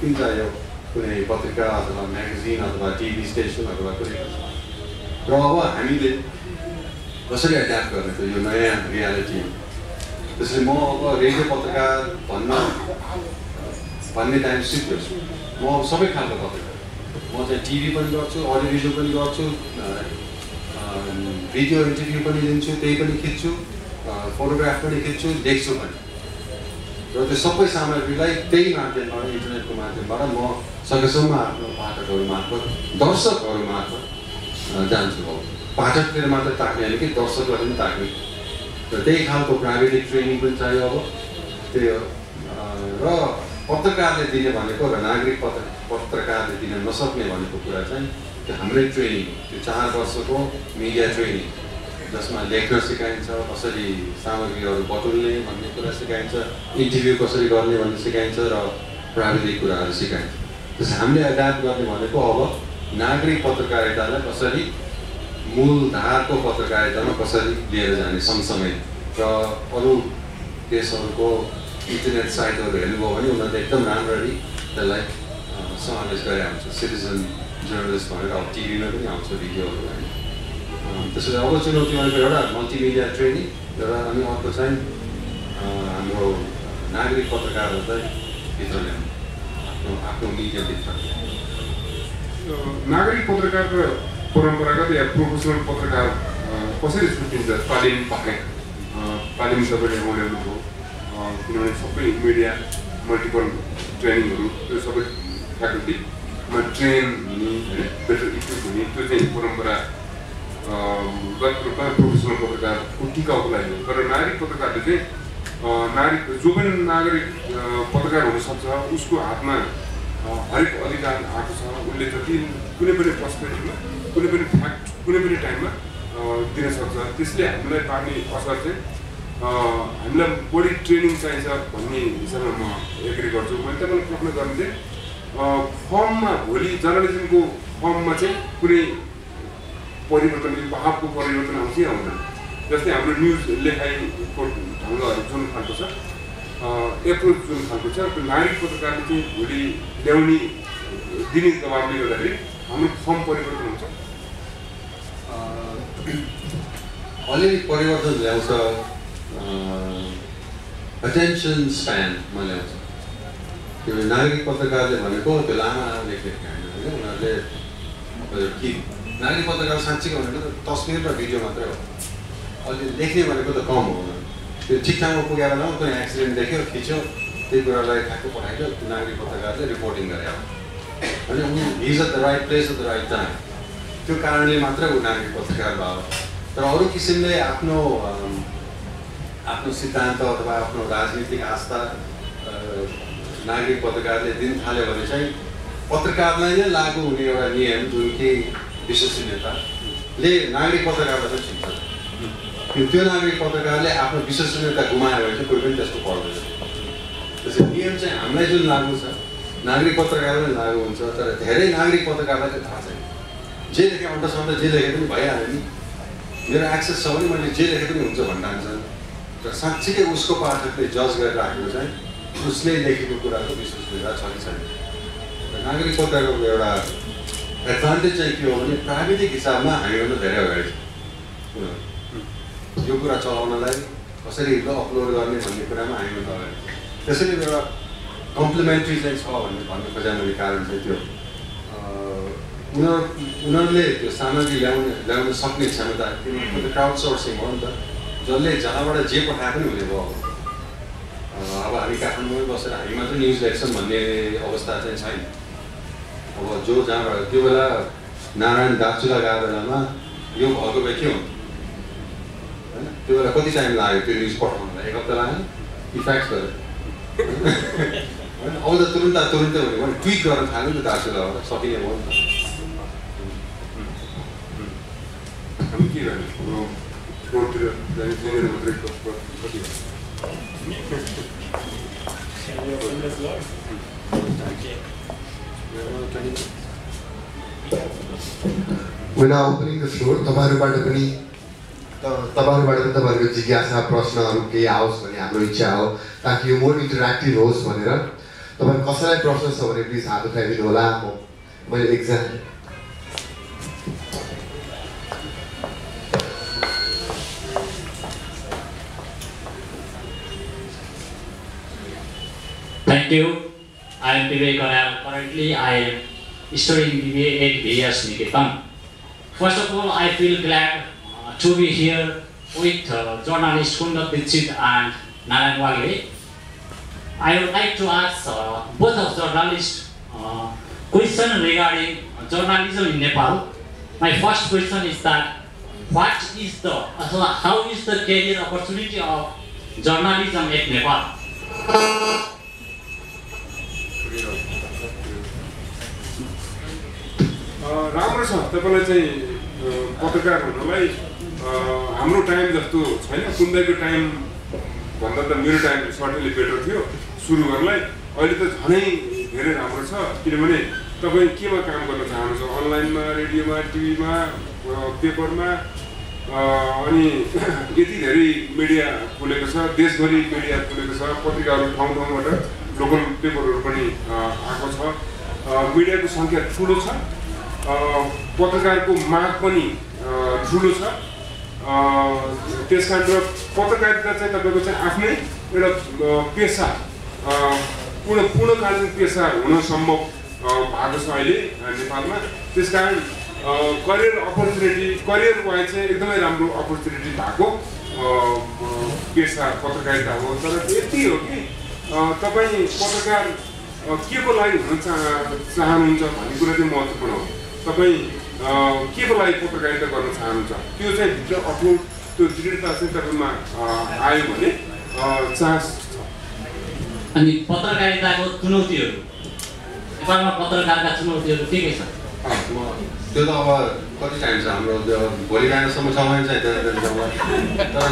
किन चाहियो कुनै पत्रिका अथवा म्यागजिन अथवा टिभी स्टेसन अथवा कुनै। र अब हामीले कसरी एड्याप्ट गर्ने त यो नयाँ रियालिटी? त्यसैले म अब रेडियो पत्रकार भन्ने टाइम सिक्छु। म अब सबै खालको पत्रकार, म चाहिँ टिभी पनि गर्छु, अडियो भिडियो पनि गर्छु, भिडियो इन्टरभ्यू पनि लिन्छु, त्यही पनि खिच्छु, फोटोग्राफ पनि खिच्छु, लेख्छु पनि। र त्यो सबै सामग्रीलाई त्यही माध्यमबाट, इन्टरनेटको माध्यमबाट म सकेसम्म आफ्नो पाठकहरू मार्फत, दर्शकहरू मार्फत जान्छु। अब पाठकतिर मात्र ताक्ने होइन कि दर्शकहरू पनि ताक्ने। र त्यही खालको प्राविधिक ट्रेनिङ पनि चाहियो अब त्यो। र पत्रकारले दिने भनेको र नागरिक पत्रकारले दिन नसक्ने भनेको कुरा चाहिँ त्यो हाम्रै ट्रेनिङ, त्यो 4 वर्षको मिडिया ट्रेनिङ जसमा लेख्न सिकाइन्छ, कसरी सामग्रीहरू बटुल्ने भन्ने कुरा सिकाइन्छ, इन्टरभ्यू कसरी गर्ने भन्ने सिकाइन्छ र प्राविधिक कुराहरू सिकाइन्छ। त्यसै हामीले एड्याप्ट गर्ने भनेको अब नागरिक पत्रकारितालाई कसरी मूलधारको पत्रकारितामा कसरी लिएर जाने सँगसँगै। र अरू देशहरूको इन्टरनेट साइटहरू हेर्नुभयो भने उनीहरूले एकदम राम्ररी त्यसलाई समावेश गरेर आउँछ। सिटिजन जर्नलिस्ट भनेर अब टिभीमा पनि आउँछ भिडियोहरू होइन। त्यसैले अब चुनौती भनेको एउटा मल्टिमिडिया ट्रेनिङ र अनि अर्को चाहिँ हाम्रो नागरिक पत्रकारहरूलाई भित्र ल्याउनु, आफ्नो मिडियाभित्र। नागरिक पत्रकार र परम्परागत या प्रोफेसनल पत्रकार कसरी छुट्टिन्छ? तालिम तपाईँले आउनुभयो, किनभने सबै मिडिया मल्टिपल ट्रेनिङहरू त्यो सबै फ्याकल्टीमा ट्रेन हुने होइन, बेटर इक्विप हुने, त्यो चाहिँ परम्परागत रूपमा प्रोफेसनल पत्रकारको टिकाउको लागि हो। तर नागरिक पत्रकारले चाहिँ जो पनि नागरिक पत्रकार हुनसक्छ, उसको हातमा हरेक अधिकार आएको छ। उसले जति कुनै पनि पर्सपेक्टिभमा, कुनै पनि फ्याक्ट, कुनै पनि टाइममा दिन सक्छ। त्यसले हामीलाई पार्ने असर चाहिँ हामीलाई बढी ट्रेनिङ चाहिन्छ भन्ने हिसाबमा म एग्री गर्छु। मैले तपाईँलाई प्रश्न गर्ने चाहिँ फर्ममा, भोलि जर्नलिजमको फर्ममा चाहिँ कुनै परिवर्तन, भावको परिवर्तन आउँछ कि आउँदैन? जस्तै हाम्रो न्युज लेखाइको ढङ्गहरू जुन खालको छ, एप्रोच जुन खालको छ, त्यो नागरिक पत्रकारले चाहिँ भोलि ल्याउने दिने दबाबले गर्दाखेरि हाम्रो फर्म परिवर्तन हुन्छ। अलिअलि परिवर्तन ल्याउँछ, अटेन्सन स्प्यानमा ल्याउँछ। त्यो नागरिक पत्रकारले भनेको त्यो लामा लेख्ने होइन, उनीहरूले नागरिक पत्रकार साँच्चीको भनेको त तस्बिर र भिडियो मात्रै हो। अहिले लेख्ने भनेको त कम हो। त्यो ठिक ठाउँमा पुगेर न कुनै एक्सिडेन्ट देख्यो, खिच्यो, त्यही कुरालाई ठ्याक्क पठाइदियो, नागरिक पत्रकारले रिपोर्टिङ गरे। अनि he's at the right place at the right time, त्यो कारणले मात्रै ऊ नागरिक पत्रकार भयो। तर अरू किसिमले आफ्नो सिद्धान्त अथवा आफ्नो राजनीतिक आस्था नागरिक पत्रकारले दिन थाल्यो भने चाहिँ पत्रकारलाई नै लागू हुने एउटा नियम जुन कि विश्वसनीयताले नागरिक पत्रकारलाई चाहिँ छिन्छ। त्यो नागरिक पत्रकारले आफ्नो विश्वसनीयता गुमायो भने चाहिँ कोही पनि त्यस्तो पर्दैन। त्यसैले नियम चाहिँ हामीलाई जुन लागू छ नागरिक पत्रकारलाई लागू हुन्छ। तर धेरै नागरिक पत्रकारलाई चाहिँ थाहा छैन, जे लेखे अल्ट्रासाउन्ड जे लेखे पनि भइहाल्यो नि, मेरो एक्सेस छ भने मैले जे लेखे पनि हुन्छ भनिरहन्छन्। र साँच्चीकै उसको पाठकले जज गरेर राखेको चाहिँ उसले लेखेको कुराको विश्वसनीयता छ कि छैन। नागरिक पत्रकारको एउटा एडभान्टेज चाहिँ के हो भने प्राविधिक हिसाबमा हामीभन्दा धेरै अगाडि छ। यो कुरा चलाउनलाई कसरी अपलोड गर्ने भन्ने कुरामा हामीभन्दा अगाडि छ। त्यसैले एउटा कम्प्लिमेन्ट्री चाहिँ छ भन्ने खोजा मैले कारण चाहिँ त्यो उनीहरूले त्यो सामग्री ल्याउन सक्ने क्षमता, किनभने क्राउड सोर्सिङ हो नि त, जसले जहाँबाट जे पठाए पनि हुने भयो। अब हामी काठमाडौँमै बसेर हामी मात्रै न्युज लेख्छौँ भन्ने अवस्था चाहिँ छैन। अब जो जहाँबाट त्यो बेला नारायण दार्चुला गएको बेलामा यो भएको भए के हुन्थ्यो होइन? त्यो बेला कति टाइम लाग्यो त्यो न्युज पठाउनलाई? 1 हप्ता लाग्यो इफेक्ट गरेर होइन? अब त तुरुन्तै हुने ट्विट गर्न थाल्यो नि त दार्चुलाबाट, सकिने भयो नि त। हामी के गर्ने कोर्टतिर जाने जेनेर मात्रै कति We're now opening the floor. तपाईहरुबाट पनि तपाईहरुको जिज्ञासा प्रश्नहरु केही आओस् भन्ने हाम्रो इच्छा हो, ताकि यो मोर इन्टरेक्टिभ होस् भनेर। तपाईहरु कसैलाई प्रश्न छ भने प्लिज हात उठाइदिनु होला। मैले exam Thank you. I am Vivek Kanal. Currently, I am studying BBA at VS Niketan. First of all, I feel glad to be here with journalists Kunda Dixit and Narayan Wale. I would like to ask both of journalists question regarding journalism in Nepal. My first question is that how is the career opportunity of journalism at Nepal? राम्रो छ। तपाईलाई चाहिँ पत्रकार हुनलाई हाम्रो time जस्तो छैन। कुन्दैको time भन्दा त मेरो टाइम सर्टेनली बेटर थियो सुरु गर्नलाई। अहिले त झनै धेरै राम्रो छ, किनभने तपाईँ केमा काम गर्न चाहनुहुन्छ? अनलाइनमा, रेडियोमा, टिभीमा, पेपरमा, अनि यति धेरै मिडिया खुलेको छ, देशभरि मिडिया खुलेको छ, पत्रिकाहरू ठाउँ ठाउँबाट लोकल पेपरहरू पनि आएको छ। मिडियाको सङ्ख्या ठुलो छ, पत्रकारको माग पनि ठुलो छ। त्यसकारण पत्रकारिता चाहिँ तपाईँको चाहिँ आफ्नै एउटा पेसा, पूर्णकालीन पेसा हुन सम्भव भएको छ अहिले नेपालमा। त्यसकारण करियर वाइज चाहिँ एकदमै राम्रो अपर्च्युनिटी भएको पेसा पत्रकारिता हो। तर यति हो कि तपाईँ पत्रकार के को लागि हुन चाहनुहुन्छ भन्ने कुरा चाहिँ महत्त्वपूर्ण हो। तपाईँ के को लागि पत्रकारिता गर्न चाहनुहुन्छ त्यो चाहिँ भित्र अठोट त्यो दृढता चाहिँ तपाईँमा आयो भने चान्स छ। अनि पत्रकारिताको चुनौतीहरू, नेपालमा पत्रकारका चुनौतीहरू के छ? त्यो त अब कति टाइम छ हाम्रो, भोलि बिहानसम्म समय चाहिँ तर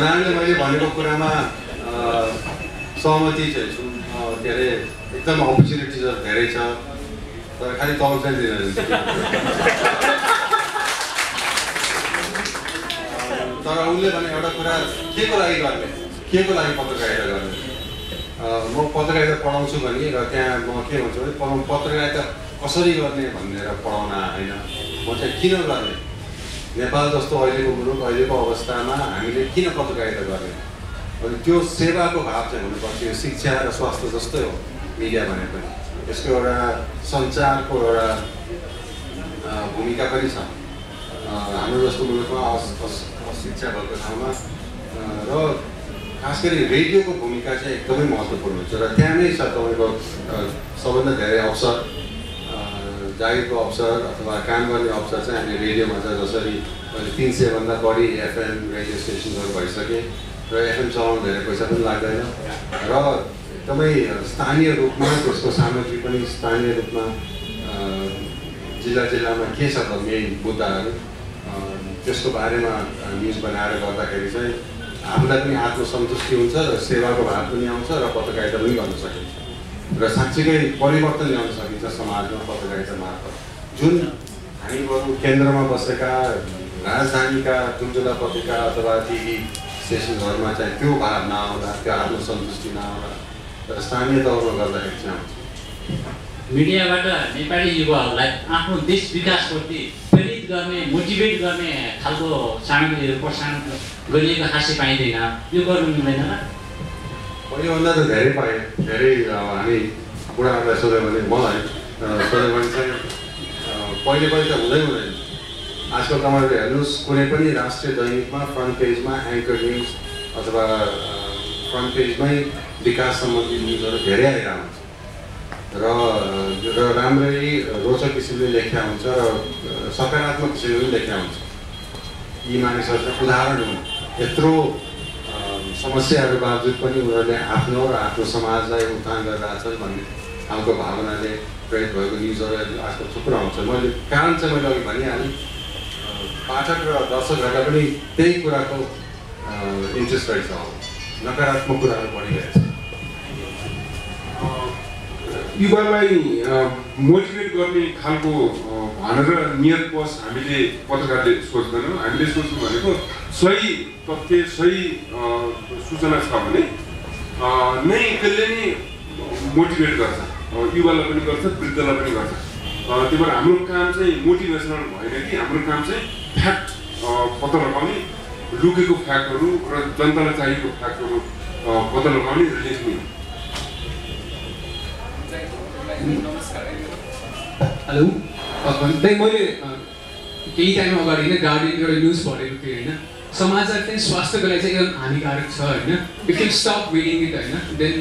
नानीले मैले भनेको कुरामा सहमति चाहिँ छु। के अरे एकदम अपर्च्युनिटिजहरू धेरै छ, तर खालि तल चाहिँ दिँदैन। तर उसले भने एउटा कुरा के को लागि गर्ने, के को लागि पत्रकारिता गर्ने? म पत्रकारिता पढाउँछु भने र त्यहाँ म के भन्छु भने पत्रकारिता कसरी गर्ने भनेर पढाउन होइन, म चाहिँ किन गर्ने? नेपाल जस्तो अहिलेको मुलुक, अहिलेको अवस्थामा हामीले किन पत्रकारिता गर्ने? अनि त्यो सेवाको भाव चाहिँ हुनुपर्छ। यो शिक्षा र स्वास्थ्य जस्तै हो मिडिया भने पनि, यसको एउटा सञ्चारको एउटा भूमिका पनि छ हाम्रो जस्तो मुलुकमा, अशिक्षा भएको ठाउँमा। र खास गरी रेडियोको भूमिका चाहिँ एकदमै महत्त्वपूर्ण हुन्छ र त्यहाँ नै छ तपाईँको सबभन्दा धेरै अवसर जागिरको अवसर अथवा काम गर्ने अवसर चाहिँ हामी रेडियोमा छ। जसरी अहिले 300 भन्दा बढी FM रेडियो स्टेसनहरू भइसके र FM चलाउनु धेरै पैसा पनि लाग्दैन र एकदमै स्थानीय रूपमा त्यसको सामग्री पनि स्थानीय रूपमा जिल्लामा के छ त मेन मुद्दाहरू त्यसको बारेमा न्युज बनाएर गर्दाखेरि चाहिँ आफूलाई पनि आत्मसन्तुष्टि हुन्छ र सेवाको भाव पनि आउँछ र पत्रकारिता पनि गर्न सकिन्छ र साँच्चीकै परिवर्तन ल्याउन सकिन्छ समाजमा पत्रकारिता मार्फत। जुन हामी बरु केन्द्रमा बसेका राजधानीका ठुल्ठुला पत्रिका अथवा टिभी स्टेसनहरूमा चाहिँ त्यो भाव नआउँदा, त्यो आत्मसन्तुष्टि नआउँदा तर स्थानीय तौरमा गर्दाखेरि चाहिँ आउँछ। मिडियाबाट नेपाली युवाहरूलाई आफ्नो देश विकासप्रति प्रेरित गर्ने, मोटिभेट गर्ने खालको सामग्रीहरू प्रसारण गरिएको खासै पाइँदैन, यो गर्नु मिल्दैन र? पहिलोभन्दा त धेरै पाएँ। धेरै हामी बुढाहरूलाई सोध्यो भने मलाई सोध्यो भने चाहिँ पहिले त हुँदैन। आजकल तपाईँहरूले हेर्नुहोस् कुनै पनि राष्ट्रिय दैनिकमा फ्रन्ट पेजमा एङ्कर न्युज अथवा फ्रन्ट पेजमै विकास सम्बन्धी न्युजहरू धेरै आइरहेको हुन्छ र राम्ररी रोचक किसिमले लेख्या हुन्छ र सकारात्मक किसिमले पनि लेख्या हुन्छ। यी मानिसहरू उदाहरण हुन्। यत्रो समस्याहरू बावजुद पनि उनीहरूले आफ्नो र आफ्नो समाजलाई उत्थान गरिरहेछन् भन्ने खालको भावनाले प्रेरित भएको न्युजहरू आजकल थुप्रो आउँछ। मैले कारण चाहिँ मैले अघि भनिहालेँ, पाठक र दर्शकहरूलाई पनि त्यही कुराको इन्ट्रेस्ट रहेछ। नकारात्मक कुराहरू बढिरहेछ। युवालाई मोटिभेट गर्ने खालको भनेर नियत बस हामीले पत्रकारले सोच्दैनौँ। हामीले सोच्नु भनेको सही तथ्य, सही सूचना छ भने नै त्यसले नै मोटिभेट गर्छ, युवालाई पनि गर्छ, वृद्धलाई पनि गर्छ। त्यही भएर हाम्रो काम चाहिँ मोटिभेसनल भएन कि हाम्रो काम चाहिँ फ्याक्ट पत्ता लगाउने, लुकेको फ्याक्टहरू र जनतालाई चाहिएको फ्याक्टहरू पत्ता लगाउने र लेख्ने। हेलो दाइ, मैले केही टाइम अगाडि नै गार्डियन एउटा न्युज पढेको थिएँ होइन। समाजलाई चाहिँ स्वास्थ्यको लागि चाहिँ एकदम हानिकारक छ होइन। If you stop reading it होइन देन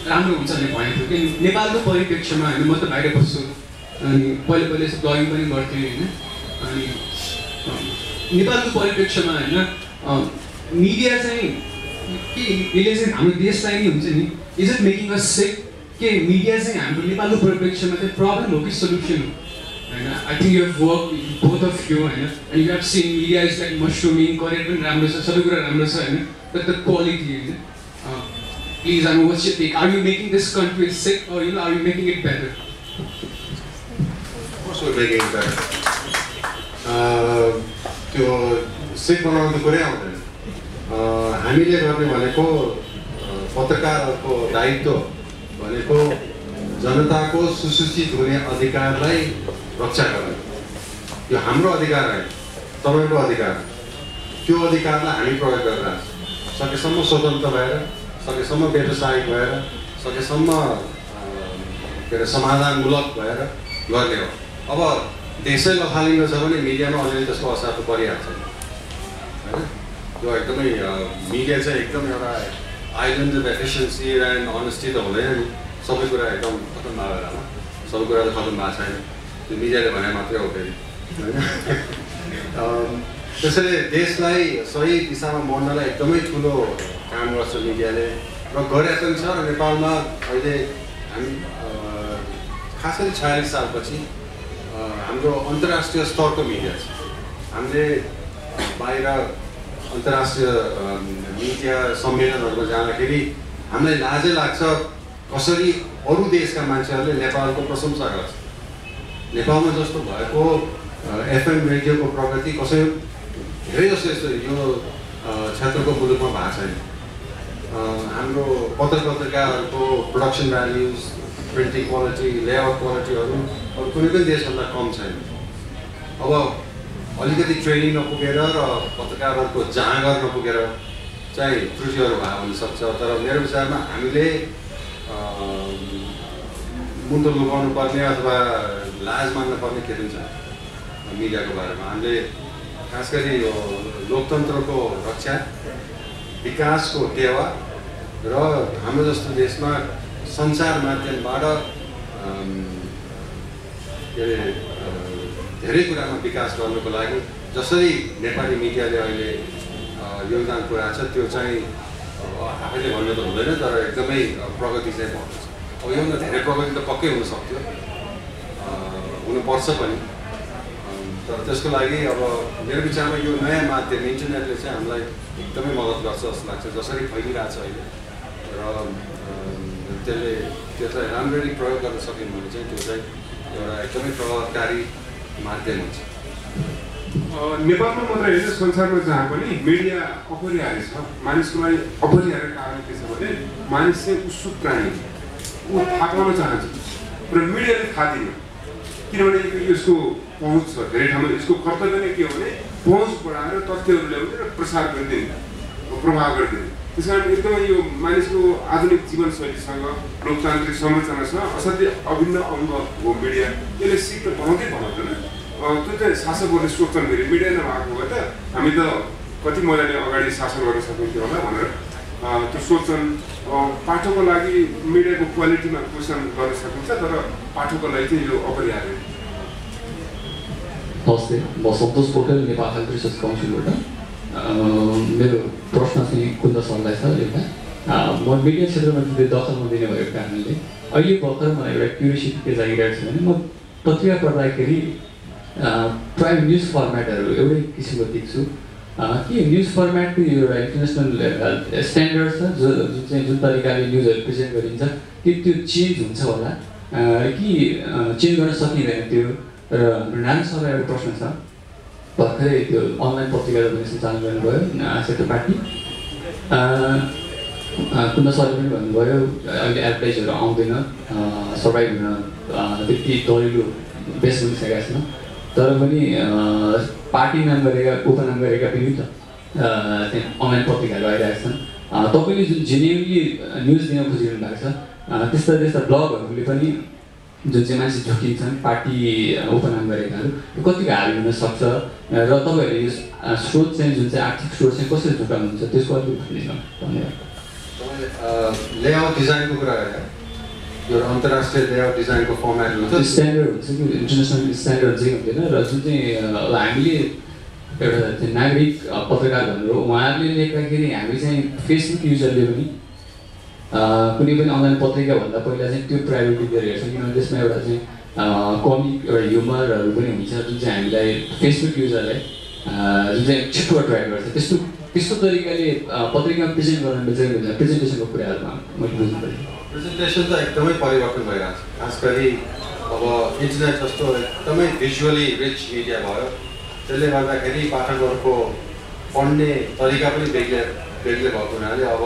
राम्रो हुन्छ भन्ने भनेको थियो कि नेपालको परिप्रेक्ष्यमा होइन। म त बाहिर बस्छु अनि पहिले यसो ब्लगिङ पनि गर्थेँ होइन। अनि नेपालको परिप्रेक्ष्यमा होइन मिडिया चाहिँ के यसले चाहिँ हाम्रो देशलाई नै हुन्छ नि, इज इट मेकिङ अस सिक के मिडिया चाहिँ हाम्रो नेपालको परिप्रेक्ष्यमा चाहिँ प्रब्लम हो कि सल्युसन हो होइन? I think you have work both of you होइन। And you have seen media is like mushrooming, career पनि राम्रो छ, सबै कुरा राम्रो छ होइन, बट द क्वालिटी होइन। Please I know what's your take, are you making this country sick or you know are you making it better? त्यो सिक बनाउनु त कुरै आउँदैन। हामीले गर्ने भनेको पत्रकारहरूको दायित्व भनेको जनताको सुसूचित हुने अधिकारलाई रक्षा गर्ने। यो हाम्रो अधिकार है, तपाईँको अधिकार। त्यो अधिकारलाई हामी प्रयोग गरिरहेको छौँ। सकेसम्म स्वतन्त्र भएर, सकेसम्म व्यावसायिक भएर, सकेसम्म के अरे समाधानमूलक भएर गर्ने हो। अब देशै लथालिङ्ग छ भने मिडियामा अलिअलि त्यसको असर त परिहाल्छ होइन। यो एकदमै मिडिया चाहिँ एकदम एउटा island of efficiency and honesty त हुँदैन नि। सबै कुरा एकदम खतम भएर होला, सबै कुरा त खतम भएको छैन। त्यो मिडियाले भने मात्रै हो फेरि होइन। त्यसैले देशलाई सही दिशामा मोड्नलाई एकदमै ठुलो काम गर्छ मिडियाले र गरेको पनि छ। र नेपालमा अहिले हामी खास गरी 46 सालपछि हाम्रो अन्तर्राष्ट्रिय स्तरको मिडिया छ। हामीले बाहिर अन्तर्राष्ट्रिय मिडिया सम्मेलनहरूमा जाँदाखेरि हामीलाई लाजै लाग्छ कसरी अरू देशका मान्छेहरूले नेपालको प्रशंसा गर्छ। नेपालमा जस्तो भएको FM रेडियोको प्रगति कसै धेरै जस्तो यस्तो यो क्षेत्रको मुलुकमा भएको छैन। हाम्रो पत्रकारिताको production values, printing quality, layout क्वालिटीहरू अरू कुनै पनि देशभन्दा कम छैन। अब अलिकति ट्रेनिङ नपुगेर र पत्रकारहरूको जाँगर नपुगेर चाहिँ त्रुटिहरू भएको हुनसक्छ। तर मेरो विचारमा हामीले मुन्टो लुकाउनु पर्ने अथवा लाज मान्न पर्ने के पनि छ मिडियाको बारेमा। हामीले खास गरी यो लोकतन्त्रको रक्षा, विकासको टेवा र हाम्रो जस्तो देशमा सञ्चार माध्यमबाट के अरे धेरै कुरामा विकास गर्नुको लागि जसरी नेपाली मिडियाले अहिले योगदान पुऱ्याएको छ त्यो चाहिँ आफैले भन्नु त हुँदैन तर एकदमै प्रगति चाहिँ भएको छ। अब योभन्दा धेरै प्रगति त पक्कै हुन सक्थ्यो, हुनुपर्छ पनि, तर त्यसको लागि अब मेरो विचारमा यो नयाँ माध्यम इन्टरनेटले चाहिँ हामीलाई एकदमै मद्दत गर्छ जस्तो लाग्छ। जसरी फैलिरहेको छ अहिले र त्यसलाई राम्ररी प्रयोग गर्न सक्यौँ भने चाहिँ त्यो चाहिँ एउटा एकदमै प्रभावकारी माध्यम हुन्छ। नेपालमा मात्रै होइन संसारमा जहाँ पनि मिडिया अपरिहार्य छ। मानिसको लागि अपरिहार्य कारण के छ भने मानिस चाहिँ उत्सुक प्राणी, ऊ थाहा पाउन चाहन्छ र मिडियाले थाहा दिन्न, किनभने यसको पहुँच छ धेरै ठाउँमा। यसको कर्तव्य नै के हो भने पहुँच बढाएर तथ्यहरू ल्याउने र प्रसार गरिदिने, प्रभाव गरिदिने। त्यस कारण एकदमै यो मानिसको आधुनिक जीवनशैलीसँग लोकतान्त्रिक संरचनासँग असाध्यै अभिन्न अङ्ग हो मिडिया। यसले सिक्न बनाउँदै बनाउँदैन, त्यो चाहिँ शासकहरूले सोच्छन् फेरि मिडिया नभएको भए त हामी त कति मजाले अगाडि शासन गर्न सकिन्थ्यो होला भनेर त्यो सोच्छन्। पाठकको लागि मिडियाको क्वालिटीमा क्वेसन गर्न सकिन्छ, तर पाठकको लागि चाहिँ यो अपरिहार्य। नमस्ते, म सन्तोष पोखरेल नेपाल हेल्थ रिसर्च काउन्सिलबाट। मेरो प्रश्न चाहिँ कुन्द सरलाई छ। एउटा म मिडिया क्षेत्रमा जुन दखल नदिने भएको कारणले अहिले भर्खर मलाई एउटा क्युरियोसिटी के जागिरहेको छ भने म पत्रिका पढ्दाखेरि प्रायः न्युज फर्मेटहरू एउटै किसिमको देख्छु कि न्युज फर्मेटको यो एउटा इन्टरनेसनल स्ट्यान्डर्ड छ जुन तरिकाले न्युजहरू प्रेजेन्ट गरिन्छ कि त्यो चेन्ज हुन्छ होला कि चेन्ज गर्न सकिँदैन त्यो। र नारायण सरलाई एउटा प्रश्न छ, भर्खरै त्यो अनलाइन पत्रिका पनि सञ्चालन गर्नुभयो सेतो पार्टी, कुन्द सरले पनि भन्नुभयो अहिले एडभर्टाइजहरू आउँदैन, सर्भाइभ हुन त्यति दरिलो बेस बनिसकेका छैन, तर पनि पार्टी नाम गरेका उपनाम गरेका विविध त्यहाँ अनलाइन पत्रिकाहरू आइरहेका छन्। तपाईँले जुन जेन्युनली न्युज दिन खोजिरहनु भएको छ त्यस्ता त्यस्ता ब्लगहरूले पनि जुन चाहिँ मान्छे झुकिन्छन् पार्टी उपनाम गरेकाहरू कतिको हावी हुन सक्छ र तपाईँहरूले यो स्रोत चाहिँ जुन चाहिँ आर्थिक स्रोत चाहिँ कसरी झुकाउनुहुन्छ त्यसको अलिक भनिदिनु। धन्यवाद। तपाईँले लेआउट डिजाइनको कुरा गरे, यो अन्तर्राष्ट्रिय लेआउट डिजाइनको फर्मेट हुन्छ, स्ट्यान्डर्ड हुन्छ कि इन्टरनेसनल स्ट्यान्डर्ड चाहिँ हुँदैन र जुन चाहिँ हामीले एउटा नागरिक पत्रकार भनेर उहाँहरूले लेख्दाखेरि हामी चाहिँ फेसबुक युजरले पनि कुनै पनि अनलाइन पत्रिका भन्दा पहिला चाहिँ त्यो प्रायोरिटी दिएर हेर्छ, किनभने त्यसमा एउटा चाहिँ कमिक एउटा ह्युमरहरू पनि हुन्छ जुन चाहिँ हामीलाई फेसबुक युजरलाई जुन चाहिँ छिटो एट्र्याक्ट गर्छ। त्यस्तो तरिकाले पत्रिकामा प्रेजेन्ट गर्न चाहिँ प्रेजेन्टेसनको कुराहरूमा मैले बुझ्नु पऱ्यो। प्रेजेन्टेसन त एकदमै परिवर्तन भइरहेको छ, खास गरी अब इन्टरनेट जस्तो एकदमै भिजुअली रिच मिडिया भयो, त्यसले गर्दाखेरि पाठकहरूको पढ्ने तरिका पनि बेग्लै भएको हुनाले अब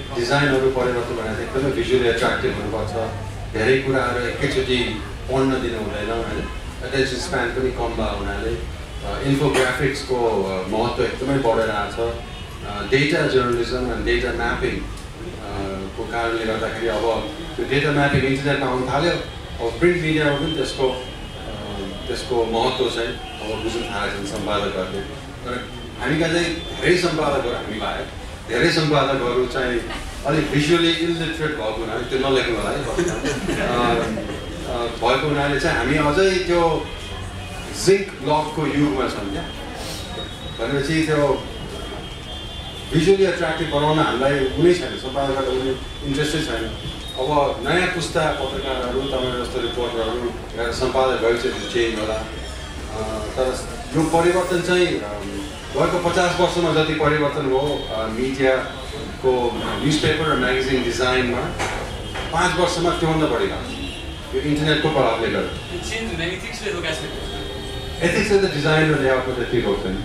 डिजाइनहरू परिवर्तन भएर एकदमै भिजुअली एट्र्याक्टिभ हुनुपर्छ, धेरै कुराहरू एकैचोटि पढ्न दिनु हुँदैन होइन, एटेन्सन स्प्यान पनि कम भएको हुनाले इन्फोग्राफिक्सको महत्त्व एकदमै बढेर आएको छ। Data journalism and data mapping को कारणले गर्दाखेरि अब त्यो डेटा म्यापिङ इन्टरनेटमा आउनु थाल्यो, अब प्रिन्ट मिडियामा पनि त्यसको महत्त्व चाहिँ अब बुझ्नु थालेको छन् सम्पादकहरूले। तर हामीका चाहिँ धेरै सम्पादकहरू हामी बाहेक धेरै सम्पादकहरू चाहिँ अलिक भिजुअली इलिटरेट भएको हुनाले त्यो नलेख्नु होला है भएको हुनाले चाहिँ हामी अझै त्यो जिङ्क ब्लकको युगमा छौँ क्या, भनेपछि त्यो भिजुअली एट्र्याक्टिभ बनाउन हामीलाई कुनै छैन, सम्पादकहरू कुनै इन्ट्रेस्टै छैन। अब नयाँ पुस्ता पत्रकारहरू तपाईँ जस्तो रिपोर्टरहरू सम्पादक भएपछि चेन्ज होला, तर यो परिवर्तन चाहिँ गएको 50 वर्षमा जति परिवर्तन हो मिडियाको न्युजपेपर र म्यागजिन डिजाइनमा 5 वर्षमा त्योभन्दा बढी भएको छ यो इन्टरनेटको प्रभावले गर्दा। एथिक्सले त डिजाइन र लेआउटमा त्यति रोक्दैन।